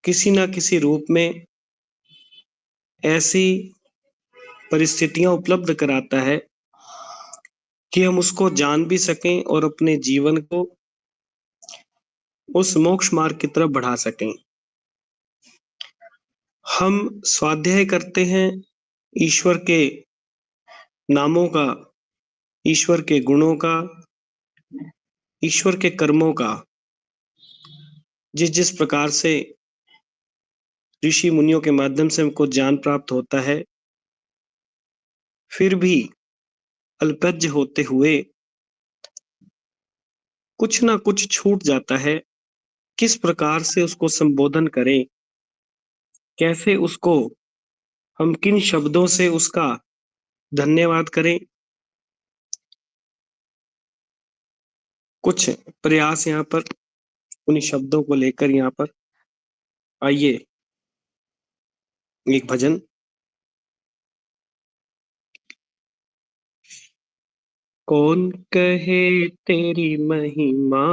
किसी ना किसी रूप में ऐसी परिस्थितियां उपलब्ध कराता है कि हम उसको जान भी सकें और अपने जीवन को उस मोक्ष मार्ग की तरफ बढ़ा सकें। हम स्वाध्याय करते हैं ईश्वर के नामों का, ईश्वर के गुणों का, ईश्वर के कर्मों का। जिस जिस प्रकार से ऋषि मुनियों के माध्यम से हमको ज्ञान प्राप्त होता है, फिर भी अल्पज्ञ होते हुए कुछ ना कुछ छूट जाता है। किस प्रकार से उसको संबोधन करें, कैसे उसको हम किन शब्दों से उसका धन्यवाद करें, कुछ प्रयास यहाँ पर उन्हीं शब्दों को लेकर यहाँ पर आइए एक भजन। कौन कहे तेरी महिमा,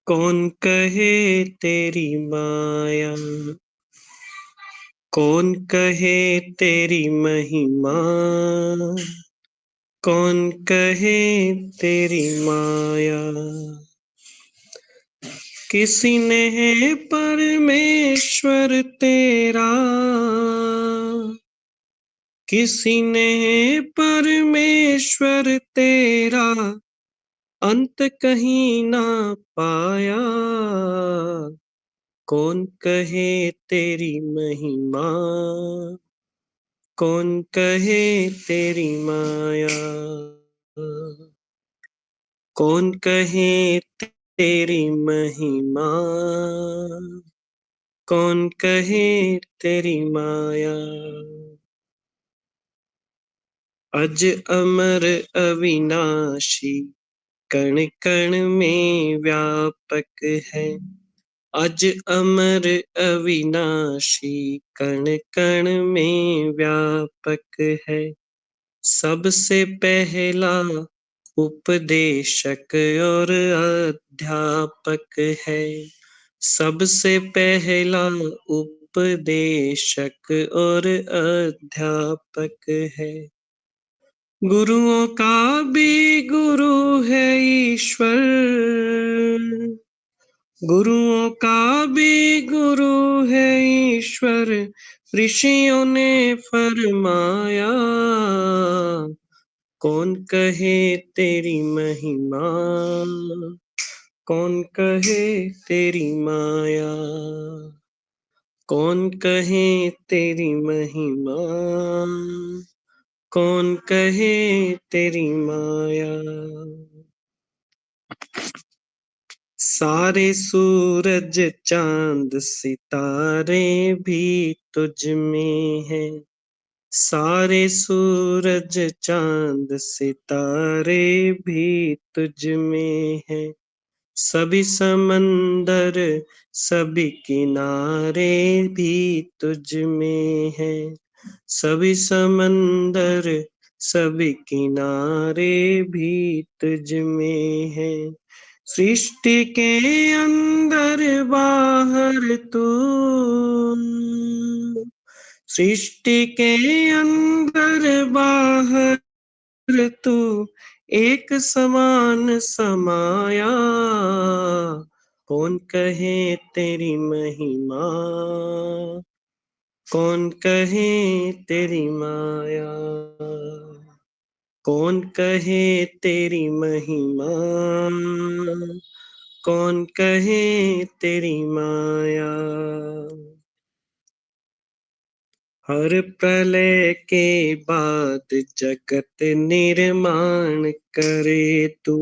कौन कहे तेरी माया, कौन कहे तेरी महिमा, कौन कहे तेरी माया। किसी ने है परमेश्वर तेरा, किसी ने है परमेश्वर तेरा, अंत कहीं ना पाया। कौन कहे तेरी महिमा, कौन कहे तेरी माया, कौन कहे तेरी महिमा, कौन कहे तेरी माया। अज अमर अविनाशी कण कण में व्यापक है, अज अमर अविनाशी कण कण में व्यापक है। सबसे पहला उपदेशक और अध्यापक है, सबसे पहला उपदेशक और अध्यापक है। गुरुओं का भी गुरु है ईश्वर, गुरुओं का भी गुरु है ईश्वर, ऋषियों ने फरमाया। कौन कहे तेरी महिमा, कौन कहे तेरी माया, कौन कहे तेरी महिमा, कौन कहे तेरी माया। सारे सूरज चांद सितारे भी तुझ में है, सारे सूरज चांद सितारे भी तुझ में है। सभी समंदर सभी किनारे भी तुझ में है, सभी समंदर सभी किनारे भी तुझ में है। सृष्टि के अंदर बाहर तू, सृष्टि के अंदर बाहर तू एक समान समाया। कौन कहे तेरी महिमा, कौन कहे तेरी माया, कौन कहे तेरी महिमा, कौन कहे तेरी माया। हर प्रलय के बाद जगत निर्माण करे तू,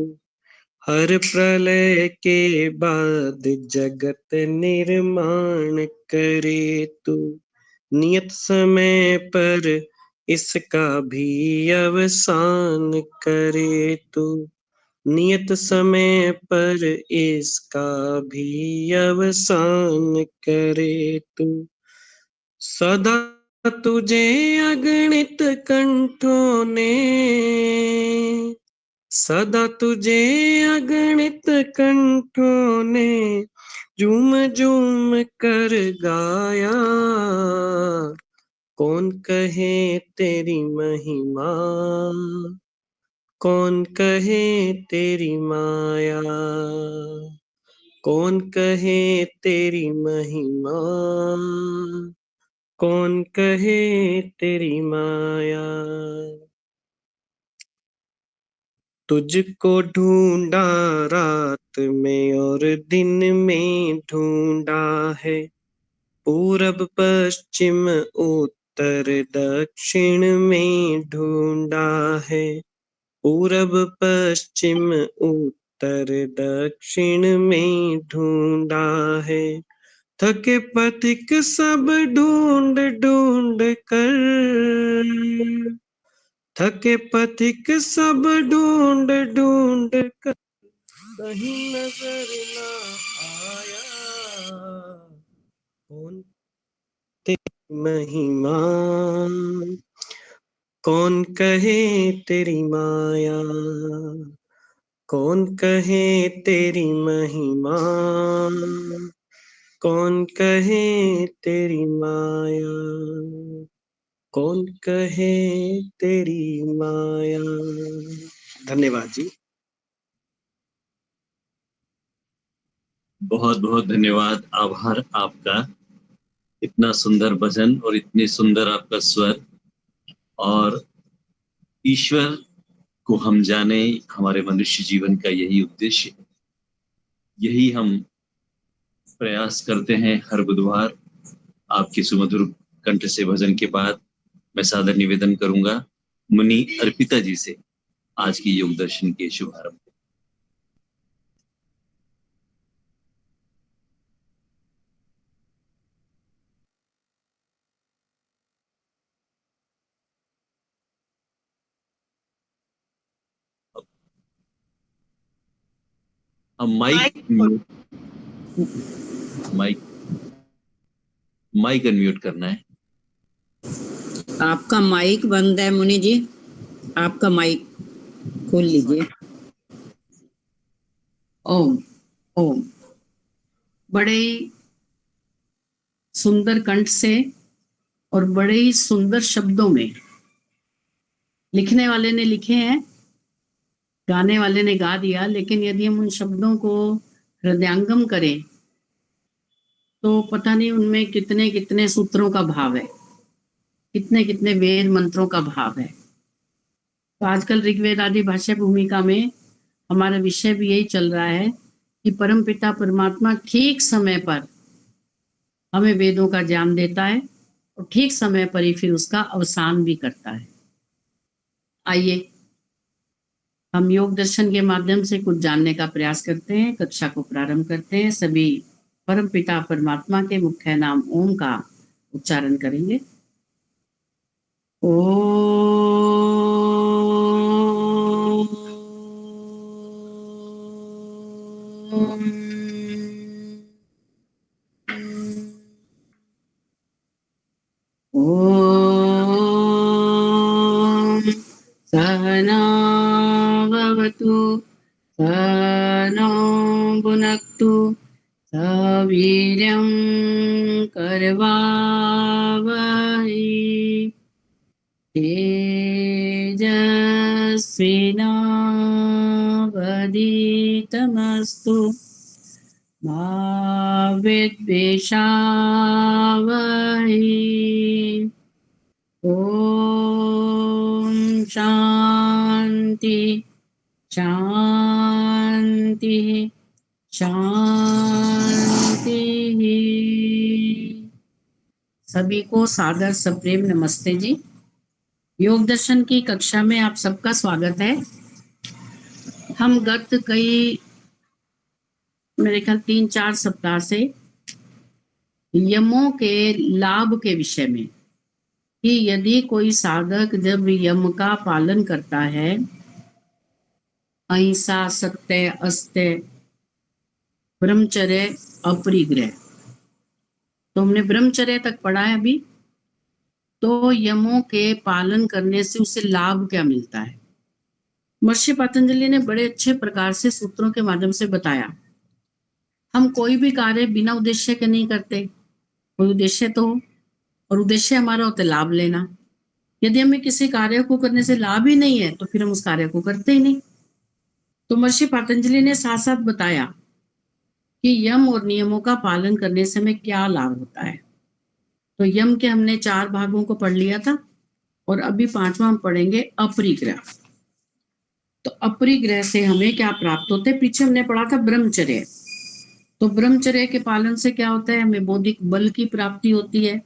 हर प्रलय के बाद जगत निर्माण करे तू। नियत समय पर इसका भी अवसान करे तू, नियत समय पर इसका भी अवसान करे तू। सदा तुझे अगणित कंठों ने, सदा तुझे अगणित कंठों ने झूम झूम कर गाया, कौन कहे तेरी महिमा, कौन कहे तेरी माया, कौन कहे तेरी महिमा, कौन कहे तेरी माया। तुझको ढूंढा रात में और दिन में ढूंढा है, पूरब पश्चिम उत्तर दक्षिण में ढूंढा है, पूरब पश्चिम उत्तर दक्षिण में ढूंढा है। थके पथिक सब ढूंढ ढूंढ कर, थके पथिक सब ढूंढ ढूंढ कर कहीं नजर ना आया, कौन तेरी महिमा, कौन कहे तेरी माया, कौन कहे तेरी महिमा, कौन कहे तेरी माया, कौन कहे तेरी माया। धन्यवाद जी। बहुत बहुत धन्यवाद, आभार आपका। इतना सुंदर भजन और इतनी सुंदर आपका स्वर, और ईश्वर को हम जाने, हमारे मनुष्य जीवन का यही उद्देश्य है। यही हम प्रयास करते हैं हर बुधवार। आपके सुमधुर कंठ से भजन के बाद मैं सादर निवेदन करूंगा मुनि अर्पिता जी से आज की योग दर्शन के शुभारंभ। अब माइक माइक अनम्यूट करना है। आपका माइक बंद है मुनि जी, आपका माइक खोल लीजिए। ओम ओम। बड़े ही सुंदर कंठ से और बड़े ही सुंदर शब्दों में लिखने वाले ने लिखे हैं, गाने वाले ने गा दिया, लेकिन यदि हम उन शब्दों को हृदयंगम करें तो पता नहीं उनमें कितने कितने सूत्रों का भाव है, कितने कितने वेद मंत्रों का भाव है। तो आजकल ऋग्वेद आदि भाष्य भूमिका में हमारा विषय भी यही चल रहा है कि परमपिता परमात्मा ठीक समय पर हमें वेदों का ज्ञान देता है और ठीक समय पर ही फिर उसका अवसान भी करता है। आइए हम योग दर्शन के माध्यम से कुछ जानने का प्रयास करते हैं। कक्षा को प्रारंभ करते हैं। सभी परमपिता परमात्मा के मुख्य नाम ओम का उच्चारण करेंगे। ओम सहना भवतु सहनौ भुनक्तु सवीर्यं करवावहै तेजस्विनावधीतमस्तु मा विद्विषावहै। ओम शांति शांति शांति। सभी को सादर सप्रेम नमस्ते जी। योग दर्शन की कक्षा में आप सबका स्वागत है। हम गत कई मेरे ख्याल 3-4 सप्ताह से यमों के लाभ के विषय में, कि यदि कोई साधक जब यम का पालन करता है, अहिंसा सत्य अस्त्य ब्रह्मचर्य अपरिग्रह, तो हमने ब्रह्मचर्य तक पढ़ा है अभी। तो यमों के पालन करने से उसे लाभ क्या मिलता है, महर्षि पतंजलि ने बड़े अच्छे प्रकार से सूत्रों के माध्यम से बताया। हम कोई भी कार्य बिना उद्देश्य के नहीं करते, कोई उद्देश्य तो हो, और उद्देश्य हमारा होता है लाभ लेना। यदि हमें किसी कार्य को करने से लाभ ही नहीं है तो फिर हम उस कार्य को करते ही नहीं। तो महर्षि पतंजलि ने साथ साथ बताया कि यम और नियमों का पालन करने से हमें क्या लाभ होता है। तो यम के हमने 4 भागों को पढ़ लिया था, और अभी 5वां हम पढ़ेंगे अपरिग्रह। तो अपरिग्रह से हमें क्या प्राप्त होते हैं? पीछे हमने पढ़ा था ब्रह्मचर्य। तो ब्रह्मचर्य के पालन से क्या होता है? हमें बौद्धिक बल की प्राप्ति होती है।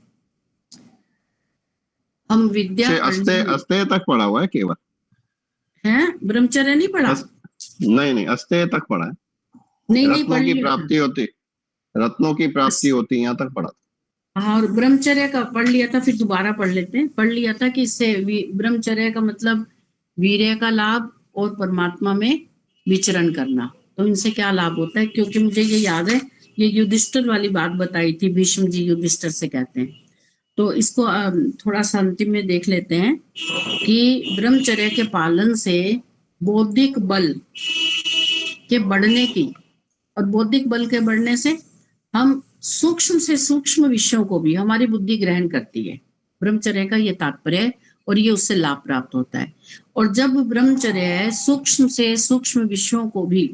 हम विद्या अस्तेय तक पढ़ा हुआ है केवल, है ब्रह्मचर्य नहीं पढ़ा? नहीं, अस्तेय तक पढ़ा है। नहीं रत्नों की प्राप्ति होती, रत्नों की प्राप्ति होती, यहाँ तक पढ़ा। हाँ, और ब्रह्मचर्य का पढ़ लिया था, फिर दोबारा पढ़ लेते हैं। पढ़ लिया था कि इससे ब्रह्मचर्य का मतलब वीर्य का लाभ और परमात्मा में विचरण करना। तो इनसे क्या लाभ होता है? क्योंकि मुझे ये याद है, ये युधिष्ठिर वाली बात बताई थी, भीष्म जी युधिष्ठिर से कहते हैं। तो इसको थोड़ा सा अंतिम में देख लेते हैं कि ब्रह्मचर्य के पालन से बौद्धिक बल के बढ़ने की, और बौद्धिक बल के बढ़ने से हम सूक्ष्म से सूक्ष्म विषयों को भी हमारी बुद्धि ग्रहण करती है। ब्रह्मचर्य का ये तात्पर्य है, और ये उससे लाभ प्राप्त होता है। और जब ब्रह्मचर्य सूक्ष्म से सूक्ष्म विषयों को भी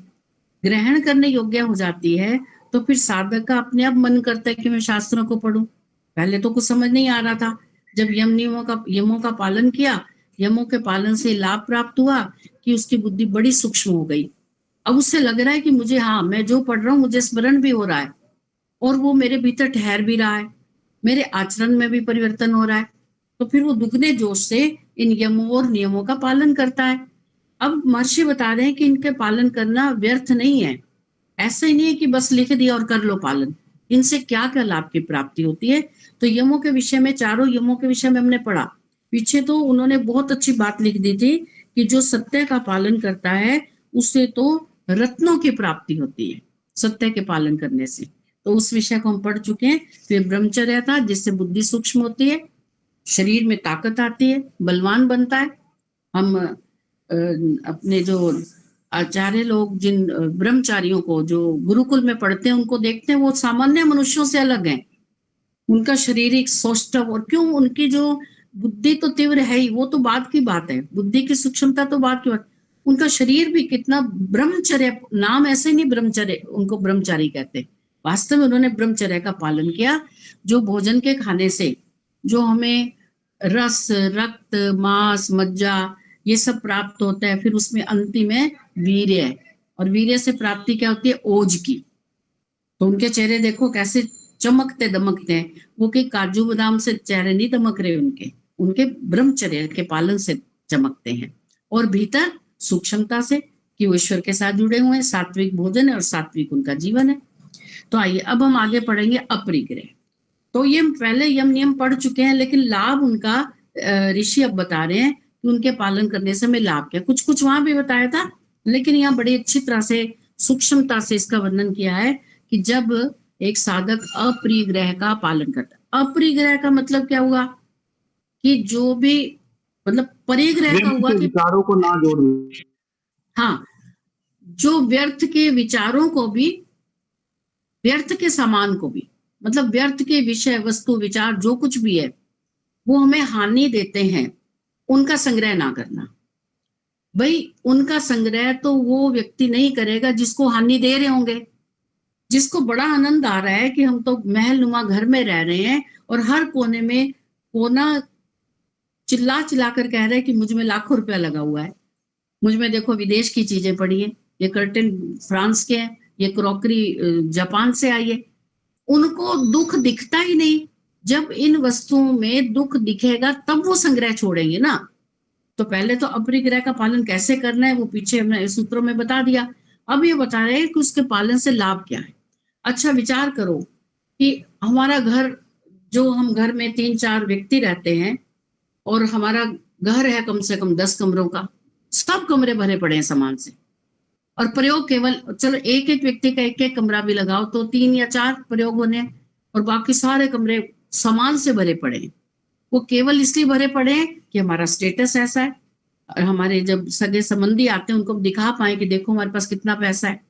ग्रहण करने योग्य हो जाती है, तो फिर साधक का अपने आप मन करता है कि मैं शास्त्रों को पढूं। पहले तो कुछ समझ नहीं आ रहा था, जब यमों का पालन किया, यमों के पालन से लाभ प्राप्त हुआ कि उसकी बुद्धि बड़ी सूक्ष्म हो गई। अब उससे लग रहा है कि मुझे, हाँ, मैं जो पढ़ रहा हूँ मुझे स्मरण भी हो रहा है, और वो मेरे भीतर ठहर भी रहा है, मेरे आचरण में भी परिवर्तन हो रहा है। तो फिर वो दुगने जोश से इन यमों और नियमों का पालन करता है। अब महर्षि बता रहे हैं कि इनके पालन करना व्यर्थ नहीं है। ऐसा ही नहीं है कि बस लिख दिया और कर लो पालन। इनसे क्या क्या लाभ की प्राप्ति होती है? तो यमों के विषय में, 4 यमों के विषय में हमने पढ़ा। पीछे तो उन्होंने बहुत अच्छी बात लिख दी थी कि जो सत्य का पालन करता है उससे तो रत्नों की प्राप्ति होती है, सत्य के पालन करने से। तो उस विषय को हम पढ़ चुके हैं। फिर ब्रह्मचर्य था, जिससे बुद्धि सूक्ष्म होती है, शरीर में ताकत आती है, बलवान बनता है। हम अपने जो आचार्य लोग, जिन ब्रह्मचारियों को जो गुरुकुल में पढ़ते हैं, उनको देखते हैं, वो सामान्य मनुष्यों से अलग हैं। उनका शारीरिक सौष्ठव, और क्यों, उनकी जो बुद्धि तो तीव्र है ही, वो तो बात की बात है, बुद्धि की सूक्ष्मता तो बात की बात। उनका शरीर भी कितना ब्रह्मचर्य, नाम ऐसे नहीं ब्रह्मचर्य, उनको ब्रह्मचारी कहते, वास्तव में उन्होंने ब्रह्मचर्य का पालन किया। जो भोजन के खाने से जो हमें रस, रक्त, मांस, मज्जा ये सब प्राप्त होता है, फिर उसमें अंतिम है वीर्य, और वीर्य से प्राप्ति क्या होती है? ओज की। तो उनके चेहरे देखो कैसे चमकते दमकते हैं, वो कि काजू बादाम से चेहरे नहीं दमक रहे, उनके ब्रह्मचर्य के पालन से चमकते हैं। और भीतर सूक्ष्मता से कि वो ईश्वर के साथ जुड़े हुए हैं, सात्विक भोजन है और सात्विक उनका जीवन है। तो आइए अब हम आगे पढ़ेंगे अपरिग्रह। तो ये पहले यम नियम पढ़ चुके हैं, लेकिन लाभ उनका ऋषि अब बता रहे हैं कि उनके पालन करने से हमें लाभ क्या। कुछ कुछ वहां भी बताया था, लेकिन यहाँ बड़ी अच्छी तरह से सूक्ष्मता से इसका वर्णन किया है कि जब एक साधक अपरिग्रह का पालन करता है। अपरिग्रह का मतलब क्या हुआ? कि जो भी, मतलब परिग्रह का हुआ कि विचारों को ना जोड़ना। हाँ, जो व्यर्थ के विचारों को भी, व्यर्थ के सामान को भी, मतलब व्यर्थ के विषय, वस्तु, विचार जो कुछ भी है वो हमें हानि देते हैं, उनका संग्रह ना करना। भाई उनका संग्रह तो वो व्यक्ति नहीं करेगा जिसको हानि दे रहे होंगे। जिसको बड़ा आनंद आ रहा है कि हम तो महलनुमा घर में रह रहे हैं और हर कोने में कोना चिल्ला चिल्ला कर कह रहे हैं कि मुझ में लाखों रुपया लगा हुआ है, मुझ में देखो विदेश की चीजें पड़ी है, ये कर्टन फ्रांस के हैं, ये क्रॉकरी जापान से आई है। उनको दुख दिखता ही नहीं। जब इन वस्तुओं में दुख दिखेगा तब वो संग्रह छोड़ेंगे ना। तो पहले तो अपरिग्रह का पालन कैसे करना है वो पीछे हमने सूत्रों में बता दिया। अब ये बता रहे हैं कि उसके पालन से लाभ क्या है। अच्छा विचार करो कि हमारा घर, जो हम घर में 3-4 व्यक्ति रहते हैं और हमारा घर है कम से कम 10 कमरों का, सब कमरे भरे पड़े हैं सामान से, और प्रयोग केवल, चलो एक एक व्यक्ति का एक एक कमरा भी लगाओ तो 3 या 4 प्रयोग होने हैं, और बाकी सारे कमरे सामान से भरे पड़े हैं। वो केवल इसलिए भरे पड़े हैं कि हमारा स्टेटस ऐसा है, और हमारे जब सगे संबंधी आते हैं उनको दिखा पाए कि देखो हमारे पास कितना पैसा है।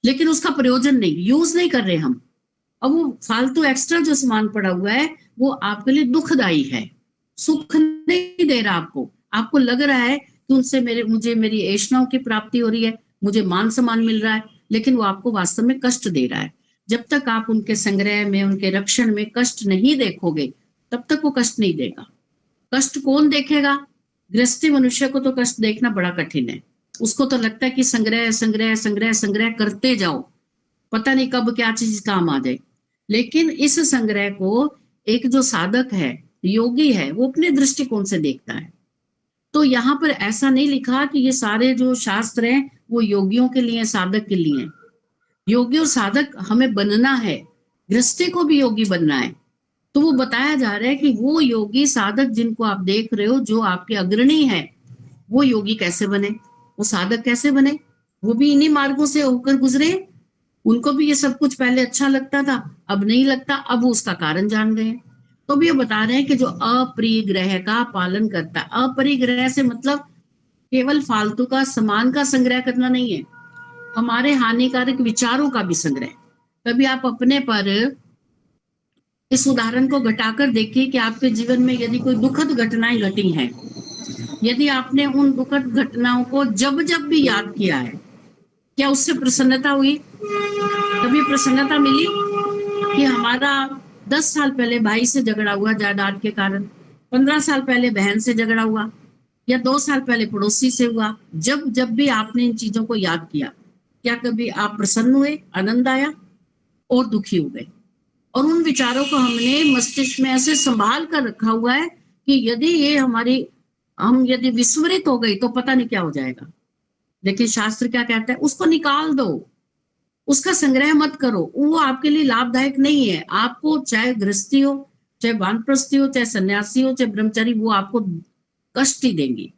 लेकिन उसका प्रयोजन नहीं, यूज नहीं कर रहे हम। अब वो फालतू एक्स्ट्रा जो सामान पड़ा हुआ है वो आपके लिए दुखदाई है, सुख नहीं दे रहा आपको। आपको लग रहा है कि उनसे मुझे मेरी ऐष्णाओं की प्राप्ति हो रही है, मुझे मान सम्मान मिल रहा है, लेकिन वो आपको वास्तव में कष्ट दे रहा है। जब तक आप उनके संग्रह में, उनके रक्षण में कष्ट नहीं देखोगे, तब तक वो कष्ट नहीं देगा। कष्ट कौन देखेगा? गृहस्थी मनुष्य को तो कष्ट देखना बड़ा कठिन है। उसको तो लगता है कि संग्रह संग्रह संग्रह संग्रह करते जाओ, पता नहीं कब क्या चीज काम आ जाए। लेकिन इस संग्रह को एक जो साधक है, योगी है, वो अपने दृष्टिकोण से देखता है। तो यहाँ पर ऐसा नहीं लिखा कि ये सारे जो शास्त्र हैं वो योगियों के लिए, साधक के लिए हैं। योगी और साधक हमें बनना है, गृहस्थी को भी योगी बनना है। तो वो बताया जा रहा है कि वो योगी साधक जिनको आप देख रहे हो, जो आपके अग्रणी है, वो योगी कैसे बने, वो साधक कैसे बने? वो भी इन्हीं मार्गों से होकर गुजरे। उनको भी ये सब कुछ पहले अच्छा लगता था, अब नहीं लगता, अब वो उसका कारण जान गए। तो भी ये बता रहे हैं कि जो अपरिग्रह का पालन करता है, अपरिग्रह से मतलब केवल फालतू का सामान का संग्रह करना नहीं है, हमारे हानिकारक विचारों का भी संग्रह। कभी आप अपने पर इस उदाहरण को घटाकर देखिए कि आपके जीवन में यदि कोई दुखद घटनाएं घटी हैं, यदि आपने उन दुखद घटनाओं को जब जब भी याद किया है, क्या उससे प्रसन्नता हुई? कभी प्रसन्नता मिली? कि हमारा 10 साल पहले भाई से झगड़ा हुआ जायदाद के कारण, 15 साल पहले बहन से झगड़ा हुआ, या 2 साल पहले पड़ोसी से हुआ, जब जब भी आपने इन चीजों को याद किया, क्या कभी आप प्रसन्न हुए, आनंद आया, और दुखी हो गए? और उन विचारों को हमने मस्तिष्क में ऐसे संभाल कर रखा हुआ है कि यदि ये हम यदि विस्मृत हो गई तो पता नहीं क्या हो जाएगा। लेकिन शास्त्र क्या कहता है? उसको निकाल दो, उसका संग्रह मत करो, वो आपके लिए लाभदायक नहीं है। आपको चाहे गृहस्थी हो, चाहे वानप्रस्थी हो, चाहे सन्यासी हो, चाहे ब्रह्मचारी, वो आपको कष्ट ही देंगी।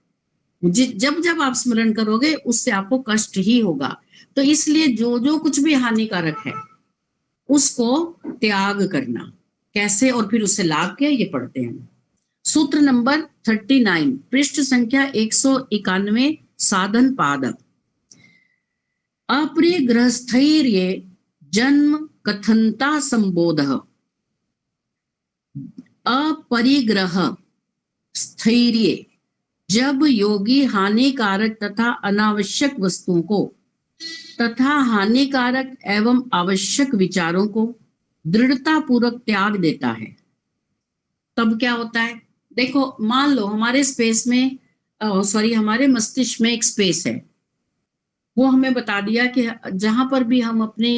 जब जब आप स्मरण करोगे उससे आपको कष्ट ही होगा। तो इसलिए जो जो कुछ भी हानिकारक है उसको त्याग करना। कैसे और फिर उससे लाभ क्या, ये पढ़ते हैं। सूत्र नंबर 39, पृष्ठ संख्या 191, साधन पादक। अपरिग्रहस्थैर्ये जन्म कथनता संबोधः। अपरिग्रह स्थैर्य, जब योगी हानिकारक तथा अनावश्यक वस्तुओं को तथा हानिकारक एवं आवश्यक विचारों को दृढ़ता पूर्वक त्याग देता है, तब क्या होता है? देखो, मान लो हमारे स्पेस में हमारे मस्तिष्क में एक स्पेस है, वो हमें बता दिया कि जहां पर भी हम अपने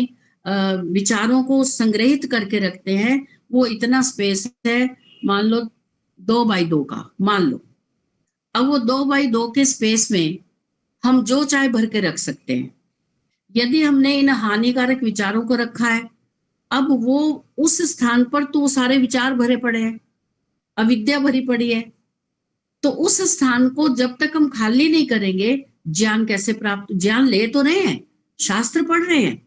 विचारों को संग्रहित करके रखते हैं वो इतना स्पेस है, मान लो 2x2 का, मान लो। अब वो 2x2 के स्पेस में हम जो चाहे भर के रख सकते हैं। यदि हमने इन हानिकारक विचारों को रखा है, अब वो उस स्थान पर तो सारे विचार भरे पड़े हैं, अविद्या भरी पड़ी है, तो उस स्थान को जब तक हम खाली नहीं करेंगे, ज्ञान कैसे प्राप्त? ज्ञान ले तो रहे हैं, शास्त्र पढ़ रहे हैं,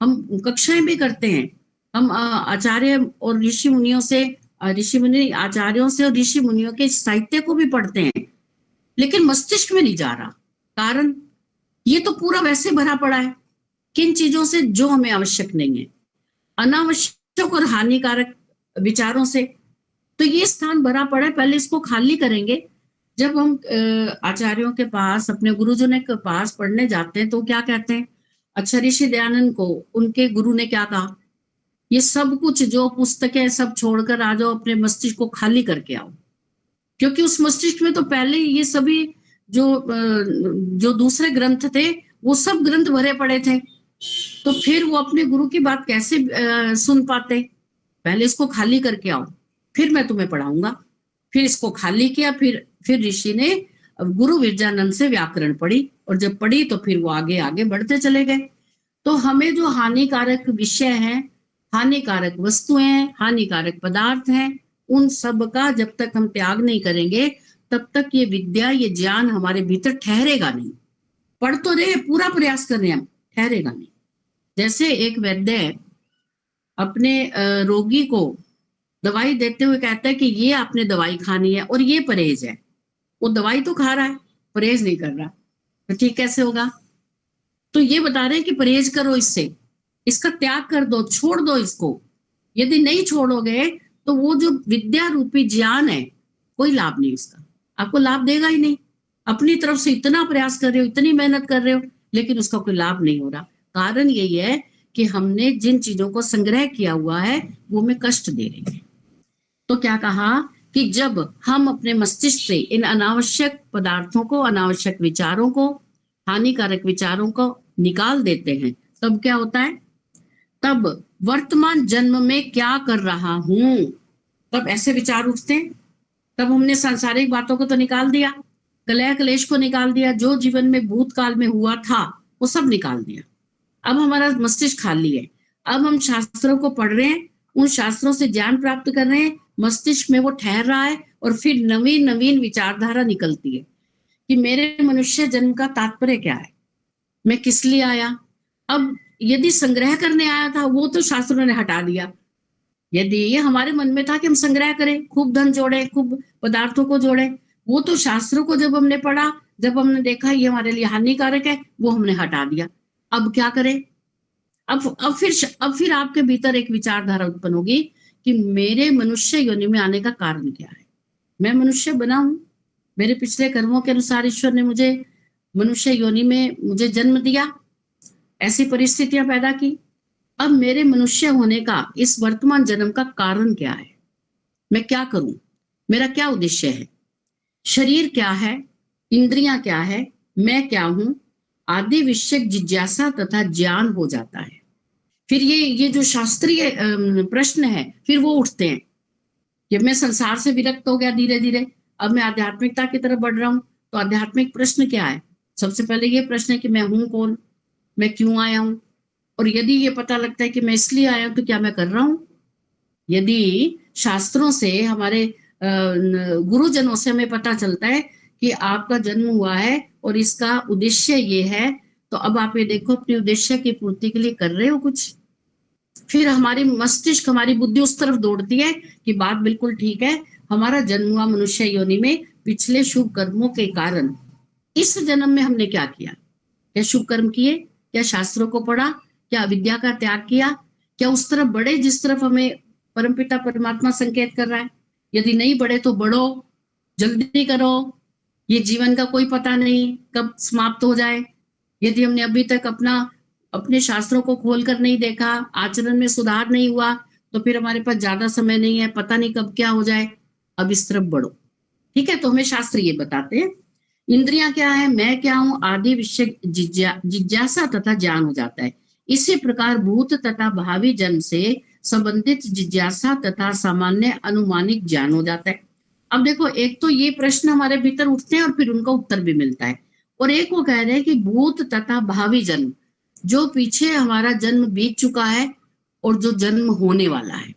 हम कक्षाएं भी करते हैं, हम आचार्य और ऋषि मुनियों से, ऋषि मुनि आचार्यों से और ऋषि मुनियों के साहित्य को भी पढ़ते हैं, लेकिन मस्तिष्क में नहीं जा रहा। कारण ये तो पूरा वैसे भरा पड़ा है किन चीजों से जो हमें आवश्यक नहीं है, अनावश्यक और हानिकारक विचारों से। तो ये स्थान भरा पड़ा है, पहले इसको खाली करेंगे। जब हम आचार्यों के पास, अपने गुरुजनों के पास पढ़ने जाते हैं तो क्या कहते हैं? अच्छा, ऋषि दयानंद को उनके गुरु ने क्या कहा? ये सब कुछ जो पुस्तकें सब छोड़कर आ जाओ, अपने मस्तिष्क को खाली करके आओ, क्योंकि उस मस्तिष्क में तो पहले ये सभी जो दूसरे ग्रंथ थे वो सब ग्रंथ भरे पड़े थे, तो फिर वो अपने गुरु की बात कैसे सुन पाते? पहले इसको खाली करके आओ, फिर मैं तुम्हें पढ़ाऊंगा। फिर इसको खाली किया, फिर ऋषि ने गुरु विरजानंद से व्याकरण पढ़ी, और जब पढ़ी तो फिर वो आगे आगे बढ़ते चले गए। तो हमें जो हानिकारक विषय है, हानिकारक वस्तुएं हैं, हानिकारक पदार्थ हैं, उन सब का जब तक हम त्याग नहीं करेंगे तब तक ये विद्या, ये ज्ञान हमारे भीतर ठहरेगा नहीं। पढ़ तो रहे, पूरा प्रयास कर रहे हैं, ठहरेगा नहीं। जैसे एक वैद्य अपने रोगी को दवाई देते हुए कहता है कि ये आपने दवाई खानी है और ये परहेज है। वो दवाई तो खा रहा है, परहेज नहीं कर रहा, तो ठीक कैसे होगा? तो ये बता रहे हैं कि परहेज करो इससे, इसका त्याग कर दो, छोड़ दो इसको। यदि नहीं छोड़ोगे तो वो जो विद्या रूपी ज्ञान है, कोई लाभ नहीं उसका, आपको लाभ देगा ही नहीं। अपनी तरफ से इतना प्रयास कर रहे हो, इतनी मेहनत कर रहे हो, लेकिन उसका कोई लाभ नहीं हो रहा। कारण यही है कि हमने जिन चीजों को संग्रह किया हुआ है वो हमें कष्ट दे रही है। तो क्या कहा कि जब हम अपने मस्तिष्क से इन अनावश्यक पदार्थों को, अनावश्यक विचारों को, हानिकारक विचारों को निकाल देते हैं, तब क्या होता है? तब वर्तमान जन्म में क्या कर रहा हूं, तब ऐसे विचार उठते हैं। तब हमने सांसारिक बातों को तो निकाल दिया, कलह क्लेश को निकाल दिया, जो जीवन में भूतकाल में हुआ था वो सब निकाल दिया। अब हमारा मस्तिष्क खाली है। अब हम शास्त्रों को पढ़ रहे हैं, उन शास्त्रों से ज्ञान प्राप्त कर रहे हैं, मस्तिष्क में वो ठहर रहा है, और फिर नवीन नवीन विचारधारा निकलती है कि मेरे मनुष्य जन्म का तात्पर्य क्या है, मैं किस लिए आया। अब यदि संग्रह करने आया था वो तो शास्त्रों ने हटा दिया। यदि ये हमारे मन में था कि हम संग्रह करें, खूब धन जोड़े, खूब पदार्थों को जोड़े, वो तो शास्त्रों को जब हमने पढ़ा, जब हमने देखा ये हमारे लिए हानिकारक है, वो हमने हटा दिया। अब क्या करें? अब फिर आपके भीतर एक विचारधारा उत्पन्न होगी कि मेरे मनुष्य योनि में आने का कारण क्या है। मैं मनुष्य बना हूं, मेरे पिछले कर्मों के अनुसार ईश्वर ने मुझे मनुष्य योनि में मुझे जन्म दिया, ऐसी परिस्थितियां पैदा की। अब मेरे मनुष्य होने का इस वर्तमान जन्म का कारण क्या है, मैं क्या करूं, मेरा क्या उद्देश्य है, शरीर क्या है, इंद्रियां क्या है, मैं क्या हूं, आदि विषयक जिज्ञासा तथा ज्ञान हो जाता है। फिर ये जो शास्त्रीय प्रश्न है फिर वो उठते हैं। जब मैं संसार से विरक्त हो गया धीरे धीरे, अब मैं आध्यात्मिकता की तरफ बढ़ रहा हूं, तो आध्यात्मिक प्रश्न क्या है? सबसे पहले ये प्रश्न है कि मैं हूं कौन, मैं क्यों आया हूं, और यदि ये पता लगता है कि मैं इसलिए आया हूं तो क्या मैं कर रहा हूं। यदि शास्त्रों से, हमारे गुरुजनों से हमें पता चलता है कि आपका जन्म हुआ है और इसका उद्देश्य ये है, तो अब आप ये देखो अपने उद्देश्य की पूर्ति के लिए कर रहे हो कुछ। फिर हमारी मस्तिष्क, हमारी बुद्धि उस तरफ दौड़ती है कि बात बिल्कुल ठीक है, हमारा जन्म हुआ मनुष्य योनि में पिछले शुभ कर्मों के कारण। इस जन्म में हमने क्या किया? क्या शुभ कर्म किए? क्या शास्त्रों को पढ़ा? क्या अविद्या का त्याग किया? क्या उस तरफ बढ़े जिस तरफ हमें परमपिता परमात्मा संकेत कर रहा है? यदि नहीं बढ़े तो बढ़ो, जल्दी करो, ये जीवन का कोई पता नहीं कब समाप्त हो जाए। यदि हमने अभी तक अपने शास्त्रों को खोलकर नहीं देखा, आचरण में सुधार नहीं हुआ, तो फिर हमारे पास ज्यादा समय नहीं है, पता नहीं कब क्या हो जाए, अब इस तरफ बढ़ो। ठीक है, तो हमें शास्त्र ये बताते हैं इंद्रियां क्या है, मैं क्या हूं, आदि विषय जिज्ञासा तथा ज्ञान हो जाता है। इसी प्रकार भूत तथा भावी जन्म से संबंधित जिज्ञासा तथा सामान्य अनुमानिक ज्ञान हो जाता है। अब देखो, एक तो ये प्रश्न हमारे भीतर उठते हैं और फिर उनका उत्तर भी मिलता है, और एक वो कह रहे हैं कि भूत तथा भावी जन्म, जो पीछे हमारा जन्म बीत चुका है और जो जन्म होने वाला है,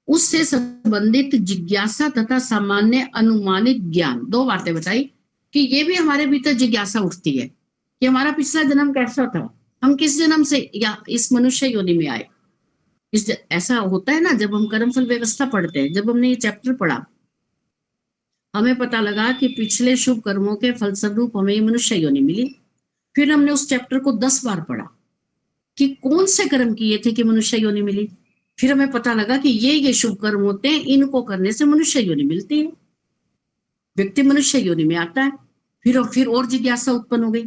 उससे संबंधित जिज्ञासा तथा सामान्य अनुमानित ज्ञान। दो बातें बताई कि ये भी हमारे भीतर जिज्ञासा उठती है कि हमारा पिछला जन्म कैसा था, हम किस जन्म से या इस मनुष्य योनि में आए। ऐसा होता है ना, जब हम कर्मफल व्यवस्था पढ़ते हैं, जब हमने ये चैप्टर पढ़ा, हमें पता लगा कि पिछले शुभ कर्मों के फलस्वरूप हमें मनुष्य योनि मिली। फिर हमने उस चैप्टर को 10 बार पढ़ा कि कौन से कर्म किए थे कि मनुष्य योनि मिली। फिर हमें पता लगा कि ये शुभ कर्म होते हैं, इनको करने से मनुष्य योनि मिलती है, व्यक्ति मनुष्य योनि में आता है। फिर और जिज्ञासा उत्पन्न हो गई,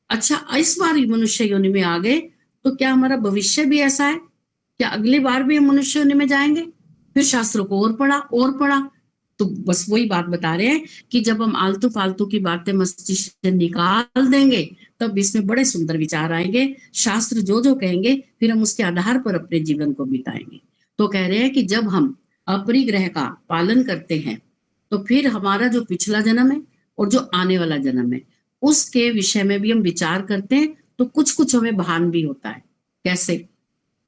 अच्छा इस बार मनुष्य योनि में आ गए तो क्या हमारा भविष्य भी ऐसा है, क्या अगली बार भी हम मनुष्य योनि में जाएंगे? फिर शास्त्रों को और पढ़ा, तो बस वही बात बता रहे हैं कि जब हम आलतू फालतू की बातें मस्तिष्क से निकाल देंगे तब इसमें बड़े सुंदर विचार आएंगे। शास्त्र जो जो कहेंगे फिर हम उसके आधार पर अपने जीवन को बिताएंगे। तो कह रहे हैं कि जब हम अपरिग्रह का पालन करते हैं तो फिर हमारा जो पिछला जन्म है और जो आने वाला जन्म है उसके विषय में भी हम विचार करते हैं, तो कुछ हमें भान भी होता है। कैसे?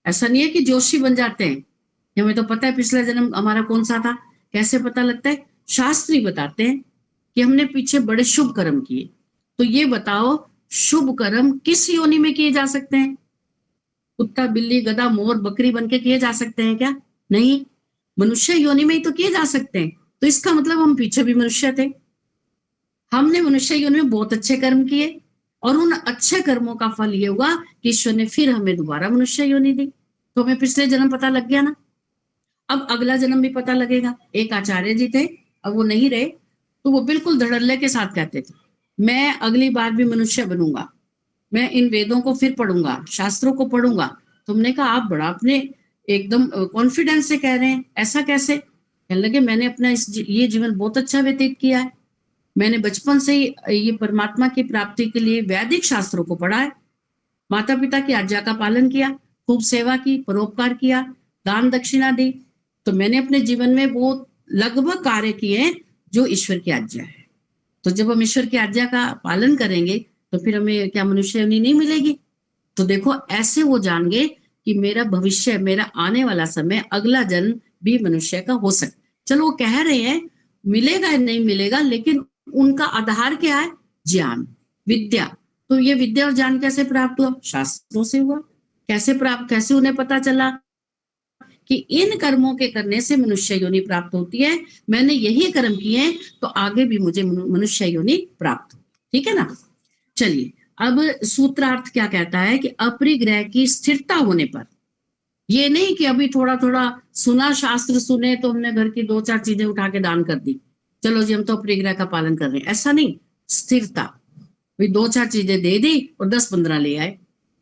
ऐसा नहीं है कि जोशी बन जाते हैं, हमें तो पता है पिछला जन्म हमारा कौन सा था। कैसे पता लगता है? शास्त्री बताते हैं कि हमने पीछे बड़े शुभ कर्म किए। तो ये बताओ, शुभ कर्म किस योनि में किए जा सकते हैं? कुत्ता, बिल्ली, गधा, मोर, बकरी बनके किए जा सकते हैं क्या? नहीं, मनुष्य योनि में ही तो किए जा सकते हैं। तो इसका मतलब हम पीछे भी मनुष्य थे, हमने मनुष्य योनि में बहुत अच्छे कर्म किए, और उन अच्छे कर्मों का फल ये हुआ कि ईश्वर ने फिर हमें दोबारा मनुष्य योनि दी। तो हमें पिछले जन्म पता लग गया ना, अब अगला जन्म भी पता लगेगा। एक आचार्य जी थे, अब वो नहीं रहे, तो वो बिल्कुल धड़ल्ले के साथ कहते थे, मैं अगली बार भी मनुष्य बनूंगा, मैं इन वेदों को फिर पढ़ूंगा, शास्त्रों को पढ़ूंगा। तुमने कहा आप बड़ा अपने एकदम कॉन्फिडेंस से कह रहे हैं, ऐसा कैसे? कहने लगे मैंने अपना ये जीवन बहुत अच्छा व्यतीत किया है। मैंने बचपन से ही ये परमात्मा की प्राप्ति के लिए वैदिक शास्त्रों को पढ़ा है, माता पिता की आज्ञा का पालन किया, खूब सेवा की, परोपकार किया, दान दक्षिणा दी। तो मैंने अपने जीवन में वो लगभग कार्य किए जो ईश्वर की आज्ञा है। तो जब हम ईश्वर की आज्ञा का पालन करेंगे तो फिर हमें क्या मनुष्य योनि नहीं मिलेगी? तो देखो ऐसे वो जान गए कि मेरा भविष्य, मेरा आने वाला समय, अगला जन्म भी मनुष्य का हो सकता। चलो वो कह रहे हैं मिलेगा या नहीं मिलेगा, लेकिन उनका आधार क्या है? ज्ञान, विद्या। तो ये विद्या और ज्ञान कैसे प्राप्त हुआ? शास्त्रों से हुआ। कैसे उन्हें पता चला कि इन कर्मों के करने से मनुष्य योनि प्राप्त होती है, मैंने यही कर्म किए तो आगे भी मुझे मनुष्य योनि प्राप्त हो। ठीक है ना? चलिए अब सूत्रार्थ क्या कहता है कि अपरिग्रह की स्थिरता होने पर, ये नहीं कि अभी थोड़ा थोड़ा सुना, शास्त्र सुने तो हमने घर की 2-4 चीजें उठा के दान कर दी, चलो जी हम तो अपरिग्रह का पालन कर रहे हैं, ऐसा नहीं। स्थिरता, भाई 2-4 चीजें दे दी और 10-15 ले आए,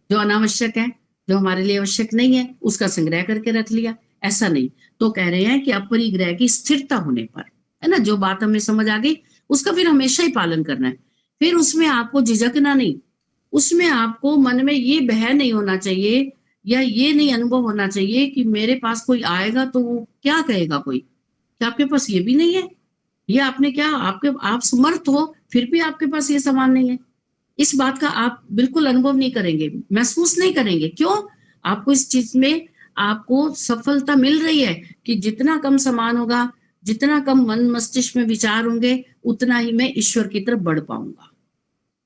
जो अनावश्यक है, जो हमारे लिए आवश्यक नहीं है उसका संग्रह करके रख लिया, ऐसा नहीं। तो कह रहे हैं कि अपरिग्रह की स्थिरता होने पर, है ना, जो बात हमें समझ आ गई उसका फिर हमेशा ही पालन करना है। फिर उसमें आपको झिझकना नहीं, उसमें आपको मन में ये भय नहीं होना चाहिए या ये नहीं अनुभव होना चाहिए कि मेरे पास कोई आएगा तो वो क्या कहेगा कोई, क्या आपके पास ये भी नहीं है? ये आपने क्या, आप समर्थ हो फिर भी आपके पास ये सामान नहीं है, इस बात का आप बिल्कुल अनुभव नहीं करेंगे, महसूस नहीं करेंगे। क्यों? आपको इस चीज में आपको सफलता मिल रही है कि जितना कम सामान होगा, जितना कम मन मस्तिष्क में विचार होंगे, उतना ही मैं ईश्वर की तरफ बढ़ पाऊंगा।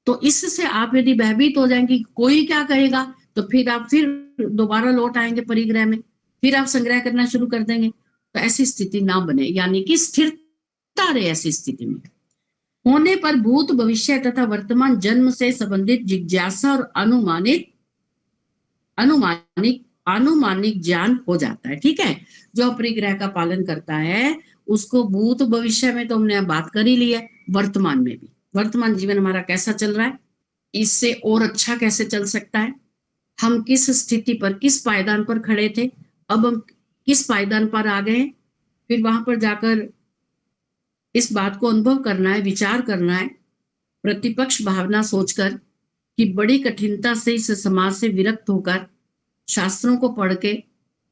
तो इससे आप यदि भयभीत हो जाएंगे कोई क्या कहेगा, तो फिर आप फिर दोबारा लौट आएंगे परिग्रह में, फिर आप संग्रह करना शुरू कर देंगे। तो ऐसी स्थिति ना बने, यानी कि स्थिरता रहे ऐसी स्थिति में। होने पर भूत भविष्य तथा वर्तमान जन्म से संबंधित जिज्ञासा और अनुमानिक अनुमानिक ज्ञान हो जाता है। ठीक है, जो अपरिग्रह का पालन करता है उसको भूत भविष्य में तो हमने बात कर ही ली है, वर्तमान में भी, वर्तमान जीवन हमारा कैसा चल रहा है, इससे और अच्छा कैसे चल सकता है, हम किस स्थिति पर, किस पायदान पर खड़े थे, अब हम किस पायदान पर आ गए, फिर वहां पर जाकर इस बात को अनुभव करना है, विचार करना है, प्रतिपक्ष भावना सोचकर कि बड़ी कठिनता से इस समाज से विरक्त होकर शास्त्रों को पढ़ के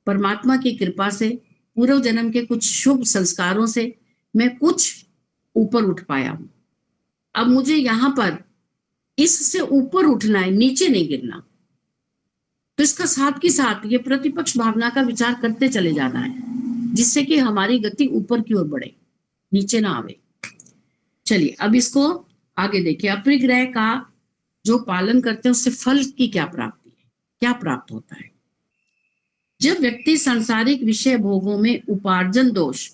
परमात्मा की कृपा से पूर्व जन्म के कुछ शुभ संस्कारों से मैं कुछ ऊपर उठ पाया हूं। अब मुझे यहाँ पर इससे ऊपर उठना है, नीचे नहीं गिरना। तो इसका साथ के साथ ये प्रतिपक्ष भावना का विचार करते चले जाना है, जिससे कि हमारी गति ऊपर की ओर बढ़े, नीचे ना आवे। चलिए अब इसको आगे देखिए। अपरिग्रह का जो पालन करते हैं उससे फल की क्या प्राप्ति है, क्या प्राप्त होता है? जब व्यक्ति सांसारिक विषय भोगों में उपार्जन दोष,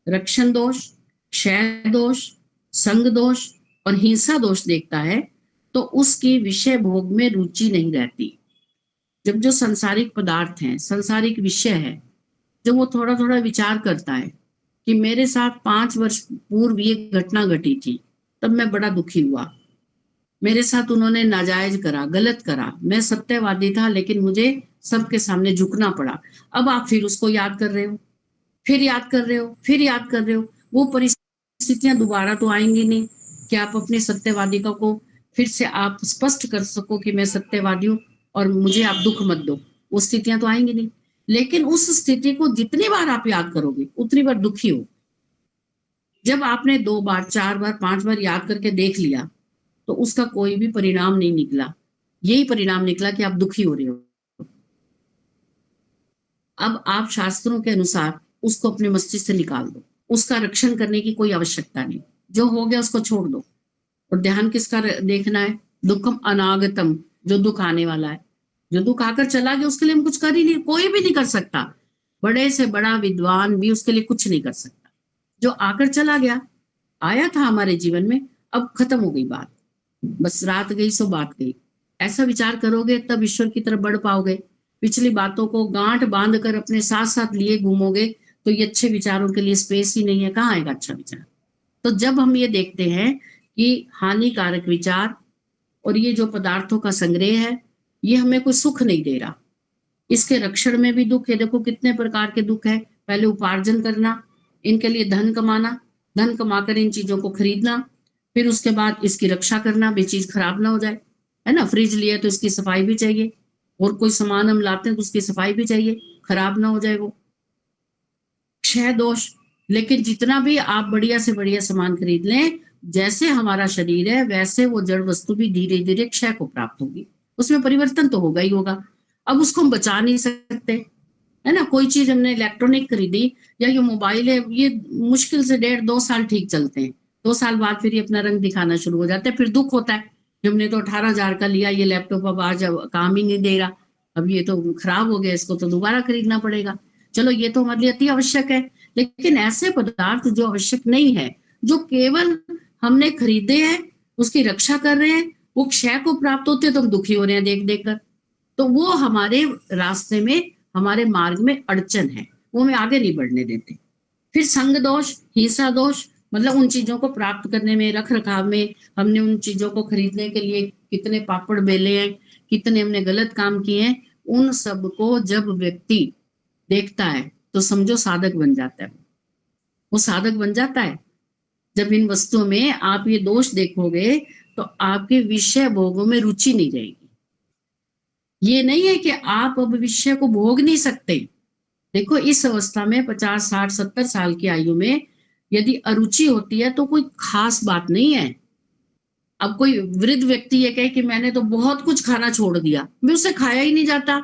रक्षण दोष, क्षय दोष, संग दोष और हिंसा दोष देखता है तो उसकी विषय भोग में रुचि नहीं रहती। जब जो सांसारिक पदार्थ हैं, सांसारिक विषय है, जब वो थोड़ा थोड़ा विचार करता है कि मेरे साथ 5 वर्ष पूर्व ये घटना घटी थी, तब मैं बड़ा दुखी हुआ, मेरे साथ उन्होंने नाजायज करा, गलत करा, मैं सत्यवादी था लेकिन मुझे सबके सामने झुकना पड़ा। अब आप फिर उसको याद कर रहे हो, फिर याद कर रहे हो, फिर याद कर रहे हो, वो परिस्थितियां दोबारा तो आएंगी नहीं कि आप अपने सत्यवादिता को फिर से आप स्पष्ट कर सको कि मैं सत्यवादी हूँ और मुझे आप दुख मत दो, वो स्थितियां तो आएंगी नहीं। लेकिन उस स्थिति को जितनी बार आप याद करोगे उतनी बार दुखी हो। जब आपने 2 बार, 4 बार, 5 बार याद करके देख लिया तो उसका कोई भी परिणाम नहीं निकला, यही परिणाम निकला कि आप दुखी हो रहे हो। अब आप शास्त्रों के अनुसार उसको अपने मस्तिष्क से निकाल दो, उसका रक्षण करने की कोई आवश्यकता नहीं, जो हो गया उसको छोड़ दो। और ध्यान किसका देखना है? दुखम अनागतम, जो दुख आने वाला है, जो दुख आकर चला गया उसके लिए हम कुछ कर ही नहीं, कोई भी नहीं कर सकता, बड़े से बड़ा विद्वान भी उसके लिए कुछ नहीं कर सकता। जो आकर चला गया, आया था हमारे जीवन में, अब खत्म हो गई बात, बस रात गई सो बात गई। ऐसा विचार करोगे तब ईश्वर की तरफ बढ़ पाओगे। पिछली बातों को गांठ बांध कर अपने साथ साथ लिए घूमोगे तो ये अच्छे विचारों के लिए स्पेस ही नहीं है, कहाँ आएगा अच्छा विचार। तो जब हम ये देखते हैं कि हानिकारक विचार और ये जो पदार्थों का संग्रह है ये हमें कोई सुख नहीं दे रहा, इसके रक्षण में भी दुख है। देखो कितने प्रकार के दुख है। पहले उपार्जन करना, इनके लिए धन कमाना, धन कमाकर इन चीजों को खरीदना, फिर उसके बाद इसकी रक्षा करना भी चीज खराब ना हो जाए, है ना। फ्रिज लिया तो इसकी सफाई भी चाहिए, और कोई सामान हम लाते हैं तो उसकी सफाई भी चाहिए, खराब ना हो जाए वो। क्षय दोष, लेकिन जितना भी आप बढ़िया से बढ़िया सामान खरीद लें, जैसे हमारा शरीर है वैसे वो जड़ वस्तु भी धीरे धीरे क्षय को प्राप्त होगी, उसमें परिवर्तन तो होगा ही होगा। अब उसको हम बचा नहीं सकते, है ना। कोई चीज हमने इलेक्ट्रॉनिक खरीदी या ये मोबाइल है, ये मुश्किल से 1.5-2 साल ठीक चलते हैं, 2 साल बाद फिर ये अपना रंग दिखाना शुरू हो जाता है, फिर दुख होता है कि हमने तो 18,000 का लिया, ये लैपटॉप अब आज काम ही नहीं दे रहा, अब ये तो खराब हो गया, इसको तो दोबारा खरीदना पड़ेगा। चलो ये तो हमारे लिए अति आवश्यक है, लेकिन ऐसे पदार्थ जो आवश्यक नहीं है, जो केवल हमने खरीदे हैं, उसकी रक्षा कर रहे हैं, वो क्षय को प्राप्त होते हैं तो हम दुखी हो रहे हैं देख देख कर, तो वो हमारे रास्ते में, हमारे मार्ग में अड़चन है, वो हमें आगे नहीं बढ़ने देते। फिर संग दोष, हिंसा दोष, मतलब उन चीजों को प्राप्त करने में, रख रखाव में, हमने उन चीजों को खरीदने के लिए कितने पापड़ बेले हैं, कितने हमने गलत काम किए हैं, उन सब को जब व्यक्ति देखता है तो समझो साधक बन जाता है, वो साधक बन जाता है। जब इन वस्तुओं में आप ये दोष देखोगे तो आपके विषय भोगों में रुचि नहीं रहेगी। ये नहीं है कि आप अब विषय को भोग नहीं सकते। देखो इस अवस्था में 50, 60, 70 साल की आयु में यदि अरुचि होती है तो कोई खास बात नहीं है। अब कोई वृद्ध व्यक्ति ये कहे कि मैंने तो बहुत कुछ खाना छोड़ दिया, मैं उससे खाया ही नहीं जाता।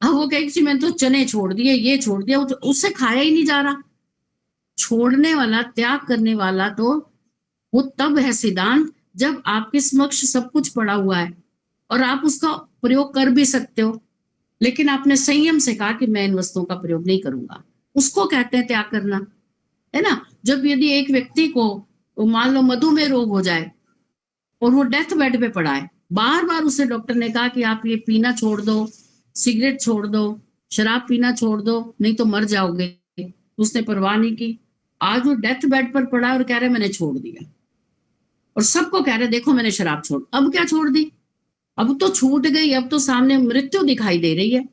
अब वो कहे कि मैंने तो चने छोड़ दिए, ये छोड़ दिया, उससे खाया ही नहीं जा रहा। छोड़ने वाला, त्याग करने वाला तो वो तब है सिद्धांत जब आपके समक्ष सब कुछ पड़ा हुआ है और आप उसका प्रयोग कर भी सकते हो, लेकिन आपने संयम से कहा कि मैं इन वस्तुओं का प्रयोग नहीं करूंगा, उसको कहते हैं त्याग करना, है ना। जब यदि एक व्यक्ति को मान लो मधुमेह रोग हो जाए और वो डेथ बेड पे पड़ा है, बार बार उसे डॉक्टर ने कहा कि आप ये पीना छोड़ दो, सिगरेट छोड़ दो, शराब पीना छोड़ दो, नहीं तो मर जाओगे, उसने परवाह नहीं की। आज वो डेथ बेड पर पड़ा और कह रहे मैंने छोड़ दिया, और सबको कह रहे देखो मैंने शराब छोड़, अब क्या छोड़ दी, अब तो छूट गई, अब तो सामने मृत्यु दिखाई दे रही है।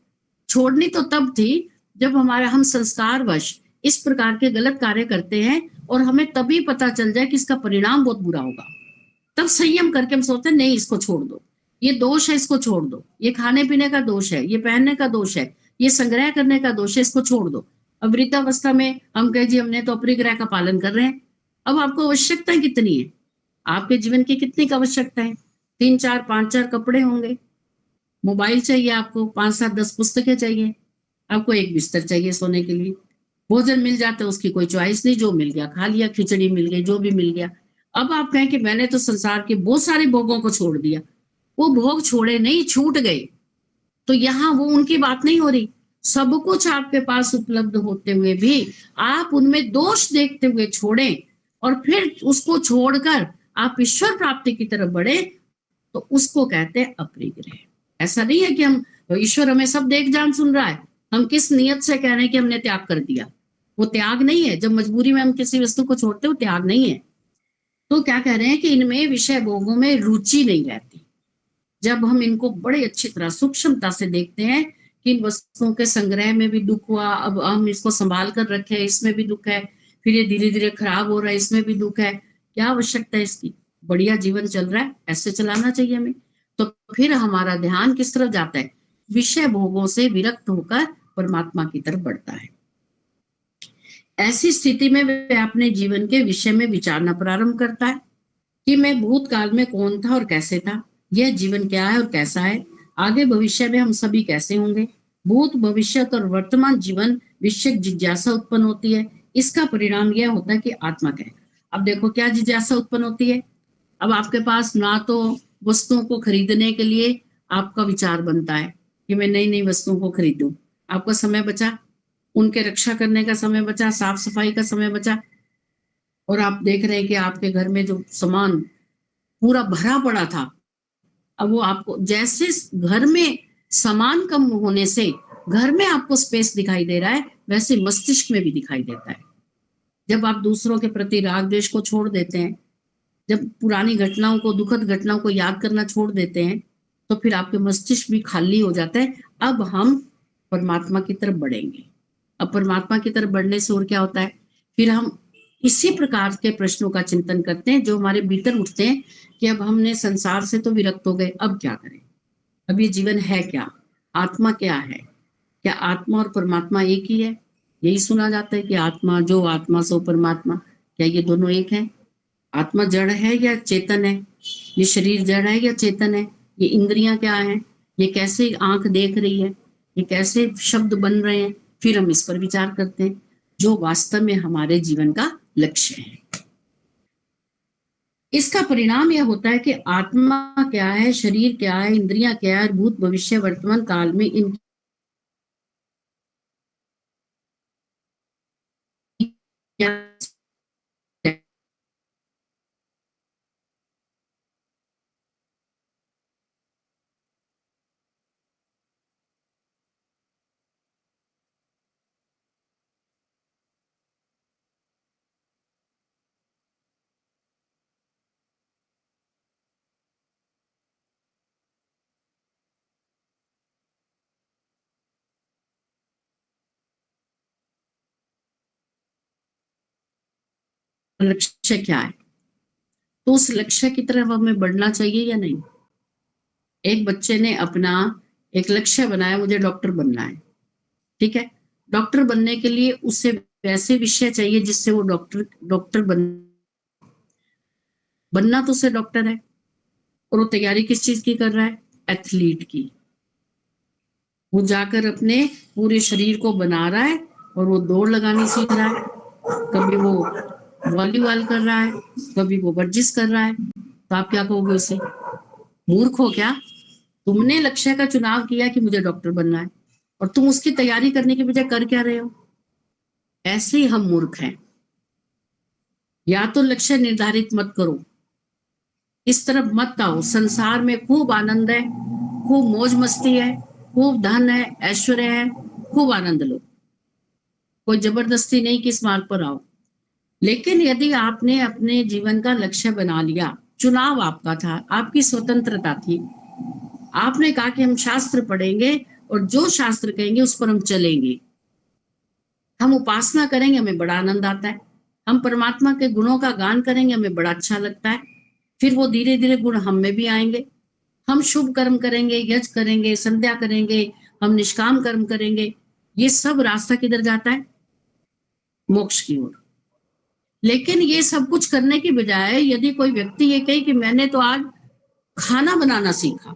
छोड़नी तो तब थी जब हमारा हम संस्कारवश इस प्रकार के गलत कार्य करते हैं और हमें तभी पता चल जाए कि इसका परिणाम बहुत बुरा होगा, तब संयम करके हम सोचते हैं नहीं इसको छोड़ दो, ये दोष है इसको छोड़ दो, ये खाने पीने का दोष है, ये पहनने का दोष है, ये संग्रह करने का दोष है, इसको छोड़ दो। अब वृद्धावस्था में हम कहे जी हमने तो अपरिग्रह का पालन कर रहे हैं। अब आपको आवश्यकता कितनी है, आपके जीवन की कितनी आवश्यकता है, 3, 4, 5, 4 कपड़े होंगे, मोबाइल चाहिए आपको, 5, 7, 10 पुस्तकें चाहिए, आपको एक बिस्तर चाहिए सोने के लिए, भोजन मिल जाता है उसकी कोई चॉइस नहीं, जो मिल गया खा लिया, खिचड़ी मिल गई, जो भी मिल गया। अब आप कहें कि मैंने तो संसार के बहुत सारे भोगों को छोड़ दिया, वो भोग छोड़े नहीं, छूट गए। तो यहाँ वो उनकी बात नहीं हो रही, सब कुछ आपके पास उपलब्ध होते हुए भी आप उनमें दोष देखते हुए छोड़ें और फिर उसको छोड़कर आप ईश्वर प्राप्ति की तरफ बढ़े, तो उसको कहते हैं अपरिग्रह। ऐसा नहीं है कि हम, ईश्वर हमें सब देख जान सुन रहा है, हम किस नियत से कह रहे हैं कि हमने त्याग कर दिया, वो त्याग नहीं है। जब मजबूरी में हम किसी वस्तु को छोड़ते हो त्याग नहीं है। तो क्या कह रहे हैं कि इनमें विषय भोगों में रुचि नहीं रहती। जब हम इनको बड़े अच्छी तरह सूक्ष्मता से देखते हैं कि इन वस्तुओं के संग्रह में भी दुख हुआ, अब हम इसको संभाल कर रखे, इसमें भी दुख है, फिर ये धीरे धीरे खराब हो रहा है, इसमें भी दुख है, क्या आवश्यकता है इसकी, बढ़िया जीवन चल रहा है, ऐसे चलाना चाहिए हमें। तो फिर हमारा ध्यान किस तरफ जाता है, विषय भोगों से विरक्त होकर परमात्मा की तरफ बढ़ता है। ऐसी स्थिति में वह अपने जीवन के विषय में विचारना प्रारंभ करता है कि मैं भूतकाल में कौन था और कैसे था, यह जीवन क्या है और कैसा है, आगे भविष्य में हम सभी कैसे होंगे। भूत, भविष्य और वर्तमान जीवन विषय जिज्ञासा उत्पन्न होती है, इसका परिणाम यह होता है कि आत्मा क्या है। अब देखो क्या जिज्ञासा उत्पन्न होती है, अब आपके पास ना तो वस्तुओं को खरीदने के लिए आपका विचार बनता है कि मैं नई नई वस्तुओं को खरीदूं, आपका समय बचा, उनके रक्षा करने का समय बचा, साफ सफाई का समय बचा, और आप देख रहे हैं कि आपके घर में जो सामान पूरा भरा पड़ा था, अब वो आपको जैसे घर में सामान कम होने से घर में आपको स्पेस दिखाई दे रहा है, वैसे मस्तिष्क में भी दिखाई देता है। जब आप दूसरों के प्रति राग द्वेष को छोड़ देते हैं, जब पुरानी घटनाओं को, दुखद घटनाओं को याद करना छोड़ देते हैं, तो फिर आपके मस्तिष्क भी खाली हो जाता है। अब हम परमात्मा की तरफ बढ़ेंगे। अब परमात्मा की तरफ बढ़ने से और क्या होता है, फिर हम इसी प्रकार के प्रश्नों का चिंतन करते हैं जो हमारे भीतर उठते हैं कि अब हमने संसार से तो विरक्त हो गए, अब क्या करें, अब ये जीवन है क्या, आत्मा क्या है, क्या आत्मा और परमात्मा एक ही है? यही सुना जाता है कि आत्मा, जो आत्मा सो परमात्मा, क्या ये दोनों एक है? आत्मा जड़ है या चेतन है? ये शरीर जड़ है या चेतन है? ये इंद्रियां क्या है? ये कैसे आंख देख रही है? ये कैसे शब्द बन रहे हैं? फिर हम इस पर विचार करते हैं, जो वास्तव में हमारे जीवन का लक्ष्य है। इसका परिणाम यह होता है कि आत्मा क्या है, शरीर क्या है, इंद्रियां क्या है, भूत भविष्य वर्तमान काल में इन लक्ष्य क्या है, तो उस लक्ष्य की तरफ हमें बढ़ना चाहिए या नहीं? एक बच्चे ने अपना एक लक्ष्य बनाया, मुझे डॉक्टर बनना है, ठीक है। डॉक्टर बनने के लिए उसे वैसे विषय चाहिए जिससे वो डॉक्टर बनना तो उसे डॉक्टर है, और वो तैयारी किस चीज की कर रहा है? एथलीट की। वो जाकर अपने पूरे शरीर को बना रहा है और वो दौड़ लगानी सीख रहा है, कभी वो वॉलीबॉल कर रहा है, कभी वो वर्जिश कर रहा है। तो आप क्या कहोगे उसे? मूर्ख हो क्या? तुमने लक्ष्य का चुनाव किया कि मुझे डॉक्टर बनना है, और तुम उसकी तैयारी करने के बजाय कर क्या रहे हो? ऐसे ही हम मूर्ख हैं। या तो लक्ष्य निर्धारित मत करो, इस तरफ मत आओ। संसार में खूब आनंद है, खूब मौज मस्ती है, खूब धन है, ऐश्वर्य है, खूब आनंद लो। कोई जबरदस्ती नहीं कि इस मार्ग पर आओ। लेकिन यदि आपने अपने जीवन का लक्ष्य बना लिया, चुनाव आपका था, आपकी स्वतंत्रता थी, आपने कहा कि हम शास्त्र पढ़ेंगे और जो शास्त्र कहेंगे उस पर हम चलेंगे, हम उपासना करेंगे, हमें बड़ा आनंद आता है, हम परमात्मा के गुणों का गान करेंगे, हमें बड़ा अच्छा लगता है, फिर वो धीरे धीरे गुण हम में भी आएंगे। हम शुभ कर्म करेंगे, यज्ञ करेंगे, संध्या करेंगे, हम निष्काम कर्म करेंगे। ये सब रास्ता किधर जाता है? मोक्ष की ओर। लेकिन ये सब कुछ करने की बजाय यदि कोई व्यक्ति ये कहे कि मैंने तो आज खाना बनाना सीखा,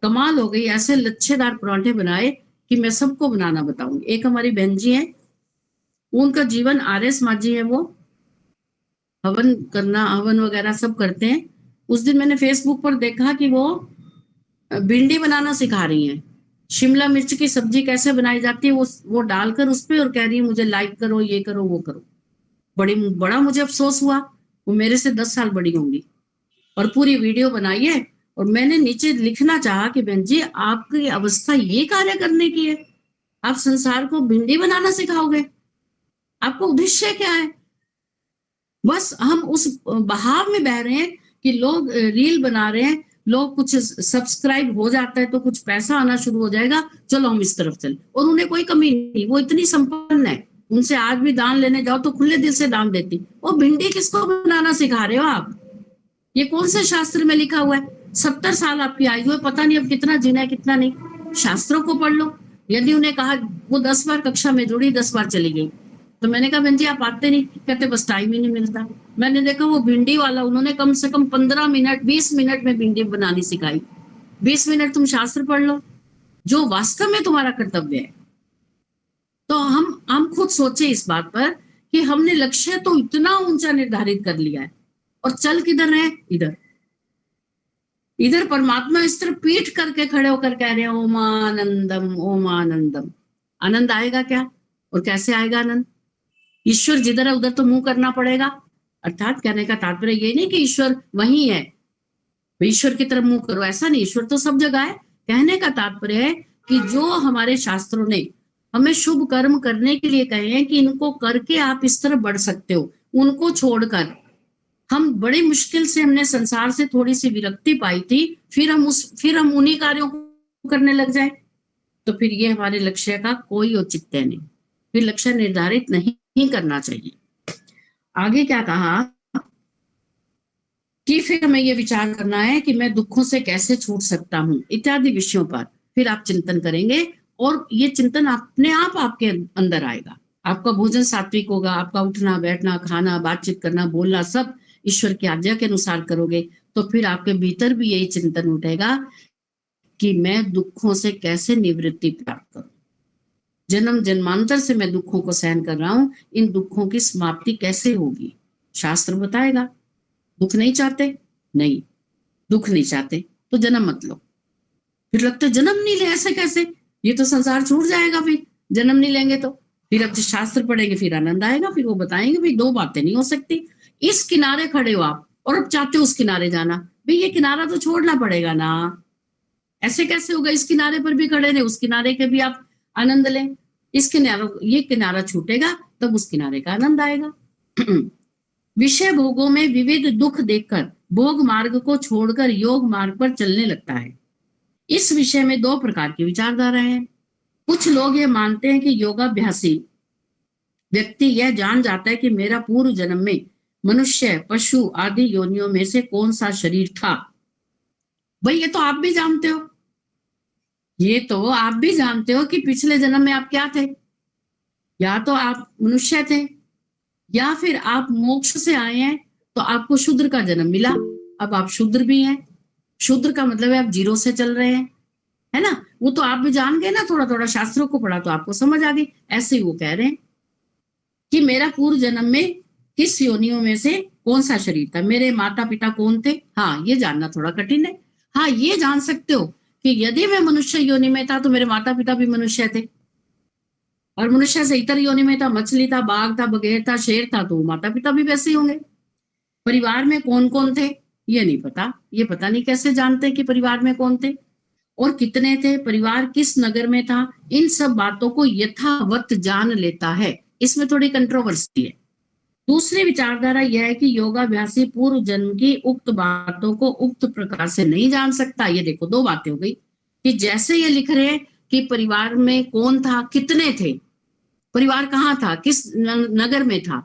कमाल हो गई, ऐसे लच्छेदार परांठे बनाए कि मैं सबको बनाना बताऊंगी। एक हमारी बहन जी है, उनका जीवन आर्य समाजी है, वो हवन करना, हवन वगैरह सब करते हैं। उस दिन मैंने फेसबुक पर देखा कि वो भिंडी बनाना सिखा रही हैं। शिमला मिर्च की सब्जी कैसे बनाई जाती है वो डालकर उस पे, और कह रही है मुझे लाइक करो, ये करो, वो करो। बड़ा मुझे अफसोस हुआ। वो मेरे से 10 साल बड़ी होंगी और पूरी वीडियो बनाई है। और मैंने नीचे लिखना चाहा कि बहन जी, आपकी अवस्था ये कार्य करने की है, आप संसार को भिंडी बनाना सिखाओगे? आपका उद्देश्य क्या है? बस हम उस बहाव में बह रहे हैं कि लोग रील बना रहे हैं, लोग कुछ सब्सक्राइब हो जाता है तो कुछ पैसा आना शुरू हो जाएगा, चलो हम इस तरफ चल। और उन्हें कोई कमी नहीं, वो इतनी संपन्न है, उनसे आज भी दान लेने जाओ तो खुले दिल से दान देती। वो भिंडी किसको बनाना सिखा रहे हो आप? ये कौन से शास्त्र में लिखा हुआ है? 70 साल आपकी आयु है, पता नहीं अब कितना जीना है कितना नहीं। शास्त्रों को पढ़ लो। यदि उन्हें कहा, वो 10 बार कक्षा में जुड़ी, 10 बार चली गई, तो मैंने कहा बहन जी आप आते नहीं? कहते बस टाइम ही नहीं मिलता। मैंने देखा वो भिंडी वाला, उन्होंने कम से कम 15 मिनट 20 मिनट में भिंडी बनानी सिखाई। 20 मिनट तुम शास्त्र पढ़ लो, जो वास्तव में तुम्हारा कर्तव्य है। तो हम खुद सोचे इस बात पर कि हमने लक्ष्य तो इतना ऊंचा निर्धारित कर लिया है, और चल किधर रहे? इधर इधर परमात्मा इस तरह पीठ करके खड़े होकर कह रहे हैं ओम आनंदम, ओम आनंदम। आनंद आएगा क्या? और कैसे आएगा आनंद? ईश्वर जिधर है उधर तो मुंह करना पड़ेगा। अर्थात कहने का तात्पर्य ये नहीं कि ईश्वर वही है, ईश्वर की तरफ मुंह करो, ऐसा नहीं, ईश्वर तो सब जगह है। कहने का तात्पर्य है कि जो हमारे शास्त्रों ने हमें शुभ कर्म करने के लिए कहे हैं कि इनको करके आप इस तरफ बढ़ सकते हो, उनको छोड़कर हम बड़ी मुश्किल से हमने संसार से थोड़ी सी विरक्ति पाई थी, फिर हम उन्हीं कार्यों को करने लग जाए, तो फिर ये हमारे लक्ष्य का कोई औचित्य नहीं, फिर लक्ष्य निर्धारित नहीं करना चाहिए। आगे क्या कहा कि फिर हमें ये विचार करना है कि मैं दुखों से कैसे छूट सकता हूं इत्यादि विषयों पर फिर आप चिंतन करेंगे, और ये चिंतन अपने आप आपके अंदर आएगा। आपका भोजन सात्विक होगा, आपका उठना बैठना खाना बातचीत करना बोलना सब ईश्वर की आज्ञा के अनुसार करोगे, तो फिर आपके भीतर भी यही चिंतन उठेगा कि मैं दुखों से कैसे निवृत्ति प्राप्त करूं, जन्म जन्मांतर से मैं दुखों को सहन कर रहा हूं, इन दुखों की समाप्ति कैसे होगी, शास्त्र बताएगा। दुख नहीं चाहते, नहीं, दुख नहीं चाहते तो जन्म मत लो। फिर लगता है जन्म नहीं ले, ऐसे कैसे, ये तो संसार छूट जाएगा, फिर जन्म नहीं लेंगे तो। फिर अब शास्त्र पढ़ेंगे फिर आनंद आएगा, फिर वो बताएंगे भाई दो बातें नहीं हो सकती, इस किनारे खड़े हो आप और अब चाहते हो उस किनारे जाना, भाई ये किनारा तो छोड़ना पड़ेगा ना, ऐसे कैसे होगा, इस किनारे पर भी खड़े रहे, उस किनारे के भी आप आनंद लें, इस किनारे ये किनारा छूटेगा तब उस किनारे का आनंद आएगा। विषय भोगों में विविध दुख देखकर भोग मार्ग को छोड़कर योग मार्ग पर चलने लगता है। इस विषय में दो प्रकार की विचारधारा है। कुछ लोग ये मानते हैं कि योगाभ्यासी व्यक्ति यह जान जाता है कि मेरा पूर्व जन्म में मनुष्य पशु आदि योनियों में से कौन सा शरीर था। भाई ये तो आप भी जानते हो, ये तो आप भी जानते हो कि पिछले जन्म में आप क्या थे, या तो आप मनुष्य थे या फिर आप मोक्ष से आए हैं तो आपको शूद्र का जन्म मिला, अब आप शूद्र भी हैं। शूद्र का मतलब है आप जीरो से चल रहे हैं, है ना, वो तो आप भी जान गए ना, थोड़ा थोड़ा शास्त्रों को पढ़ा तो आपको समझ आ गई। ऐसे ही वो कह रहे हैं कि मेरा पूर्व जन्म में किस योनियों में से कौन सा शरीर था, मेरे माता पिता कौन थे, हाँ ये जानना थोड़ा कठिन है। हाँ ये जान सकते हो कि यदि मैं मनुष्य योनि में था तो मेरे माता पिता भी मनुष्य थे, और मनुष्य से इतर योनि में था, मछली था, बाघ था, बगैर था, शेर था, तो माता पिता भी वैसे ही होंगे। परिवार में कौन कौन थे ये नहीं पता, ये पता नहीं कैसे जानते कि परिवार में कौन थे और कितने थे, परिवार किस नगर में था, इन सब बातों को यथावत जान लेता है। इसमें थोड़ी कंट्रोवर्सी है। दूसरी विचारधारा यह है कि योगाभ्यासी पूर्व जन्म की उक्त बातों को उक्त प्रकार से नहीं जान सकता। ये देखो दो बातें हो गई कि जैसे ये लिख रहे हैं कि परिवार में कौन था, कितने थे, परिवार कहाँ था, किस नगर में था,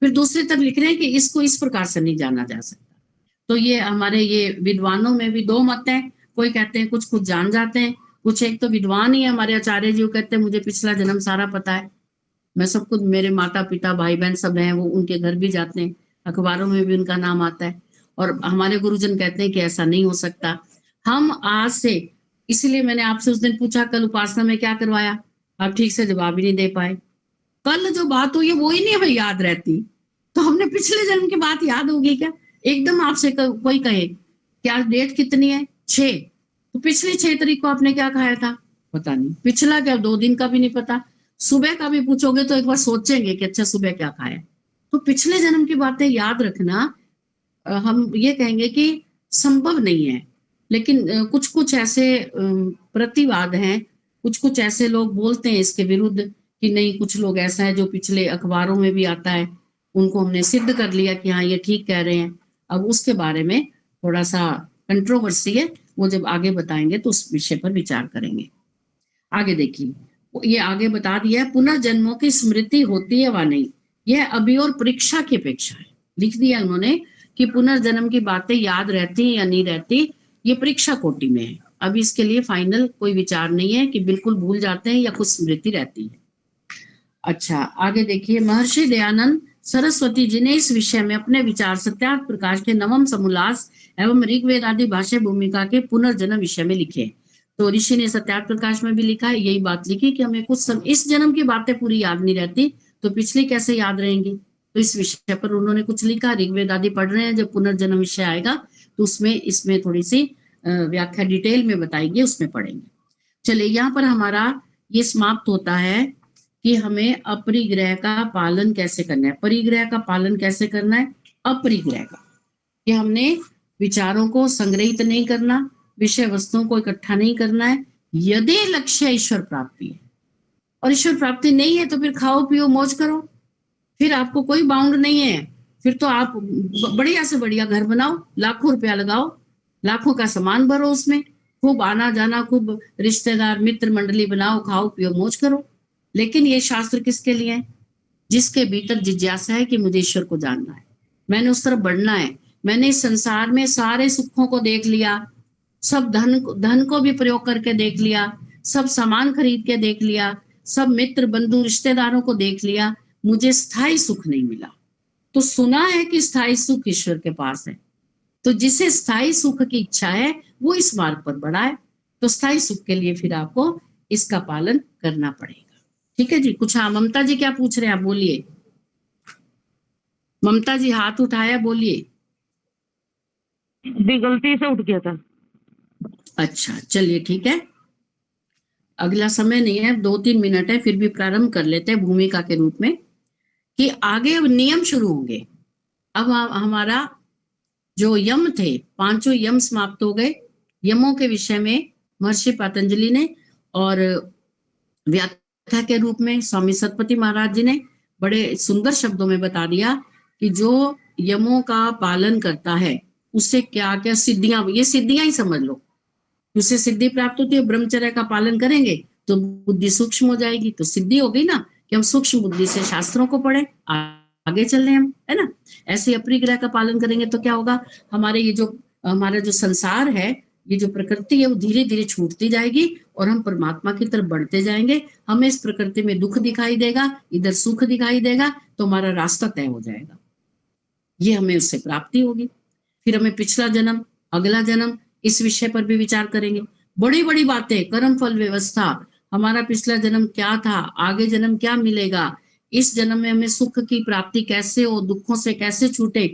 फिर दूसरी तरफ लिख रहे हैं कि इसको इस प्रकार से नहीं जाना जा सकता। तो ये हमारे ये विद्वानों में भी दो मत हैं, कोई कहते हैं कुछ कुछ जान जाते हैं, कुछ एक तो विद्वान ही है हमारे आचार्य जी, वो कहते हैं मुझे पिछला जन्म सारा पता है, मैं सब कुछ, मेरे माता पिता भाई बहन सब हैं, वो उनके घर भी जाते हैं, अखबारों में भी उनका नाम आता है। और हमारे गुरुजन कहते हैं कि ऐसा नहीं हो सकता। हम आज से, इसलिए मैंने आपसे उस दिन पूछा कल उपासना में क्या करवाया, आप ठीक से जवाब ही नहीं दे पाए। कल जो बात हुई है वो ही नहीं हमें याद रहती, तो हमने पिछले जन्म की बात याद होगी क्या। एकदम आपसे कोई कहे कि आज डेट कितनी है, 6, तो पिछली 6 तारीख को आपने क्या खाया था, पता नहीं, पिछला क्या 2 दिन का भी नहीं पता, सुबह का भी पूछोगे तो एक बार सोचेंगे कि अच्छा सुबह क्या खाया। तो पिछले जन्म की बातें याद रखना हम ये कहेंगे कि संभव नहीं है। लेकिन कुछ कुछ ऐसे प्रतिवाद हैं, कुछ कुछ ऐसे लोग बोलते हैं इसके विरुद्ध कि नहीं, कुछ लोग ऐसा है जो पिछले अखबारों में भी आता है, उनको हमने सिद्ध कर लिया कि हाँ ये ठीक कह रहे हैं। अब उसके बारे में थोड़ा सा कंट्रोवर्सी है, वो जब आगे बताएंगे तो उस विषय पर विचार करेंगे। आगे देखिए, ये आगे बता दिया है पुनर्जन्मों की स्मृति होती है व नहीं, यह अभी और परीक्षा की अपेक्षा है। लिख दिया उन्होंने कि पुनर्जन्म की बातें याद रहती है या नहीं रहती, ये परीक्षा कोटि में है। अभी इसके लिए फाइनल कोई विचार नहीं है कि बिल्कुल भूल जाते हैं या कुछ स्मृति रहती है। अच्छा आगे देखिए, महर्षि दयानंद सरस्वती जी ने इस विषय में अपने विचार सत्यार्थ प्रकाश के नवम समोल्लास एवं ऋग्वेद आदि भाष्य भूमिका के पुनर्जन्म विषय में लिखे। तो ऋषि ने सत्यार्थ प्रकाश में भी लिखा है, यही बात लिखी कि हमें कुछ इस जन्म की बातें पूरी याद नहीं रहती तो पिछली कैसे याद रहेंगी। तो इस विषय पर उन्होंने कुछ लिखा, ऋग्वेद आदि पढ़ रहे हैं, जब पुनर्जन्म विषय आएगा तो उसमें इसमें थोड़ी सी व्याख्या डिटेल में बताएंगे, उसमें पढ़ेंगे। चलिए यहाँ पर हमारा ये समाप्त होता है कि हमें अपरिग्रह का पालन कैसे करना है, परिग्रह का पालन कैसे करना है, अपरिग्रह का, कि हमने विचारों को संग्रहित नहीं करना, विषय वस्तुओं को इकट्ठा नहीं करना है। यदि लक्ष्य ईश्वर प्राप्ति है और ईश्वर प्राप्ति नहीं है तो फिर खाओ पियो मौज करो, फिर आपको कोई बाउंड नहीं है। फिर तो आप बढ़िया से बढ़िया घर बनाओ, लाखों रुपया लगाओ, लाखों का सामान भरो उसमें, खूब आना जाना, खूब रिश्तेदार मित्र मंडली बनाओ, खाओ पियो मौज करो। लेकिन ये शास्त्र किसके लिए है? जिसके भीतर जिज्ञासा है कि मुझे ईश्वर को जानना है, मैंने उस तरफ बढ़ना है, मैंने इस संसार में सारे सुखों को देख लिया, सब धन को भी प्रयोग करके देख लिया, सब सामान खरीद के देख लिया, सब मित्र बंधु रिश्तेदारों को देख लिया, मुझे स्थायी सुख नहीं मिला। तो सुना है कि स्थायी सुख ईश्वर के पास है, तो जिसे स्थायी सुख की इच्छा है वो इस मार्ग पर बढ़ा है। तो स्थायी सुख के लिए फिर आपको इसका पालन करना पड़ेगा। ठीक है जी। कुछ हाँ, ममता जी क्या पूछ रहे हैं आप बोलिए। ममता जी हाथ उठाया, बोलिए। भी गलती से उठ गया था। अच्छा चलिए ठीक है, अगला समय नहीं है, 2-3 मिनट है, फिर भी प्रारंभ कर लेते हैं भूमिका के रूप में कि आगे अब नियम शुरू होंगे। अब हमारा जो यम थे, 5 यम समाप्त हो गए। यमों के विषय में महर्षि पतंजलि ने और व्याख्या के रूप में स्वामी सतपति महाराज जी ने बड़े सुंदर शब्दों में बता दिया कि जो यमों का पालन करता है उससे क्या क्या सिद्धियां, ये सिद्धियां ही समझ लो, उससे सिद्धि प्राप्त होती है। ब्रह्मचर्य का पालन करेंगे तो बुद्धि सूक्ष्म हो जाएगी, तो सिद्धि हो गई ना कि हम सूक्ष्म बुद्धि से शास्त्रों को पढ़े, आगे चल रहे हम, है ना। ऐसे अपरिग्रह का पालन करेंगे तो क्या होगा, हमारे ये जो हमारा जो संसार है, ये जो प्रकृति है वो धीरे धीरे छूटती जाएगी और हम परमात्मा की तरफ बढ़ते जाएंगे। हमें इस प्रकृति में दुख दिखाई देगा, इधर सुख दिखाई देगा, तो हमारा रास्ता तय हो जाएगा, ये हमें उससे प्राप्ति होगी। फिर हमें पिछला जन्म, अगला जन्म, इस विषय पर भी विचार करेंगे। बड़ी बड़ी बातें, कर्म फल व्यवस्था, हमारा पिछला जन्म क्या था, आगे जन्म क्या मिलेगा, इस जन्म में हमें सुख की प्राप्ति कैसे हो, दुखों से कैसे छूटे,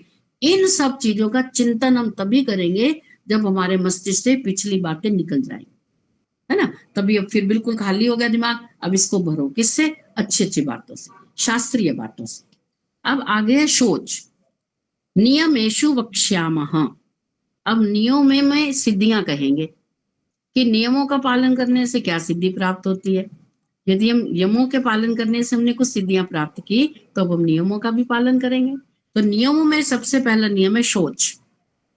इन सब चीजों का चिंतन हम तभी करेंगे जब हमारे मस्तिष्क से पिछली बातें निकल जाएंगी, है ना। तभी अब फिर बिल्कुल खाली हो गया दिमाग, अब इसको भरो किससे, अच्छी अच्छी बातों से, शास्त्रीय बातों से। अब आगे है शोच। नियमेषु वक्ष्यामः। अब नियमों में सिद्धियां कहेंगे कि नियमों का पालन करने से क्या सिद्धि प्राप्त होती है। यदि हम यमों के पालन करने से हमने कुछ सिद्धियां प्राप्त की तो अब हम नियमों का भी पालन करेंगे। तो नियमों में सबसे पहला नियम है शौच।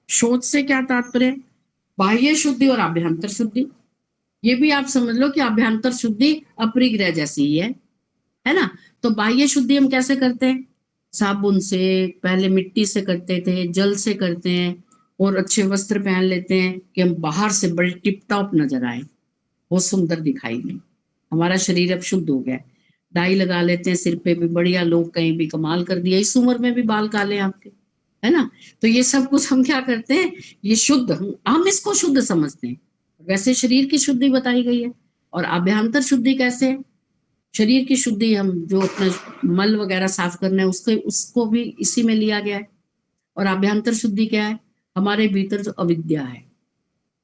शौच से क्या तात्पर्य, बाह्य शुद्धि और आभ्यंतर शुद्धि। ये भी आप समझ लो कि आभ्यंतर शुद्धि अपरिग्रह जैसी ही है ना। तो बाह्य शुद्धि हम कैसे करते हैं, साबुन से, पहले मिट्टी से करते थे, जल से करते हैं, और अच्छे वस्त्र पहन लेते हैं कि हम बाहर से बड़े टिप टॉप नजर आए, बहुत सुंदर दिखाई दें, हमारा शरीर अब शुद्ध हो गया। डाई लगा लेते हैं सिर पे भी, बढ़िया, लोग कहीं भी कमाल कर दिया, इस उम्र में भी बाल काले आपके, है ना। तो ये सब कुछ हम क्या करते हैं, ये शुद्ध, हम इसको शुद्ध समझते हैं। वैसे शरीर की शुद्धि बताई गई है। और आभ्यंतर शुद्धि कैसे है, शरीर की शुद्धि हम जो अपना मल वगैरह साफ करना है उसको भी इसी में लिया गया है। और आभ्यंतर शुद्धि क्या है, हमारे भीतर जो अविद्या है,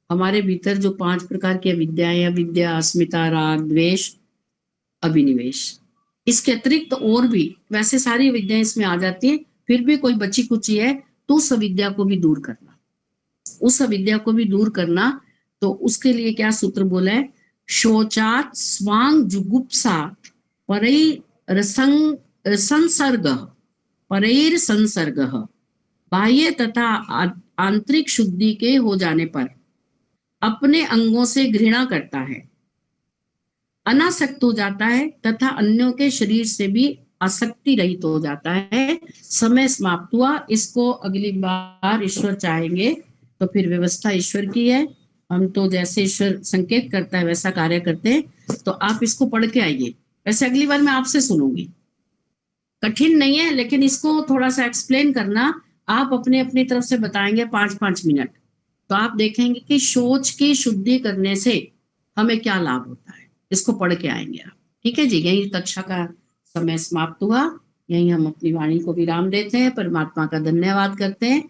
हमारे भीतर जो 5 प्रकार की अविद्याएं, अविद्या, अस्मिता, राग, द्वेष, अभिनिवेश, इसके अतिरिक्त और भी वैसे सारी अविद्याएं इसमें आ जाती है। फिर भी कोई बची कुची है तो उस अविद्या को भी दूर करना, उस अविद्या को भी दूर करना। तो उसके लिए क्या सूत्र बोला है, शोचात स्वांग जुगुप्सा परैर संसर्ग बाह्य तथा आंतरिक शुद्धि के हो जाने पर अपने अंगों से घृणा करता है, अनासक्त हो जाता है तथा अन्यों के शरीर से भी आसक्ति रहित हो जाता है। समय समाप्त हुआ। इसको अगली बार ईश्वर चाहेंगे तो फिर व्यवस्था ईश्वर की है, हम तो जैसे ईश्वर संकेत करता है वैसा कार्य करते हैं। तो आप इसको पढ़ के आइए। वैसे अगली बार मैं आपसे सुनूंगी, कठिन नहीं है, लेकिन इसको थोड़ा सा एक्सप्लेन करना, आप अपने अपनी तरफ से बताएंगे 5-5 मिनट, तो आप देखेंगे कि सोच की शुद्धि करने से हमें क्या लाभ होता है। इसको पढ़ के आएंगे आप, ठीक है जी। यही कक्षा का समय समाप्त हुआ, यही हम अपनी वाणी को विराम देते हैं, परमात्मा का धन्यवाद करते हैं।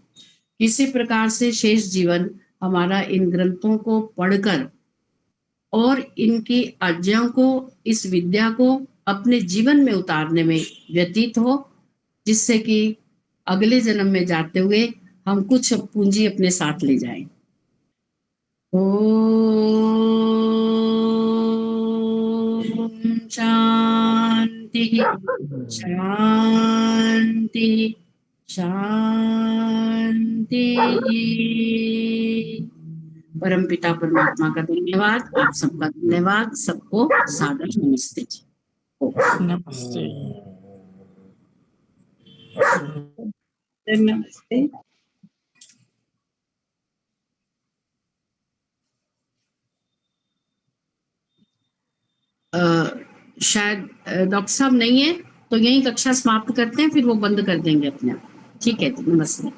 किसी प्रकार से शेष जीवन हमारा इन ग्रंथों को पढ़कर और इनकी आज्ञाओं को, इस विद्या को अपने जीवन में उतारने में व्यतीत हो, जिससे कि अगले जन्म में जाते हुए हम कुछ पूंजी अपने साथ ले जाएं। ओम शांति शांति शांति। परमपिता परमात्मा का धन्यवाद, आप सबका धन्यवाद, सबको सादर नमस्ते जी। नमस्ते। नमस्ते। शायद डॉक्टर साहब नहीं है तो यही कक्षा समाप्त करते हैं, फिर वो बंद कर देंगे अपने आप। ठीक है, नमस्ते।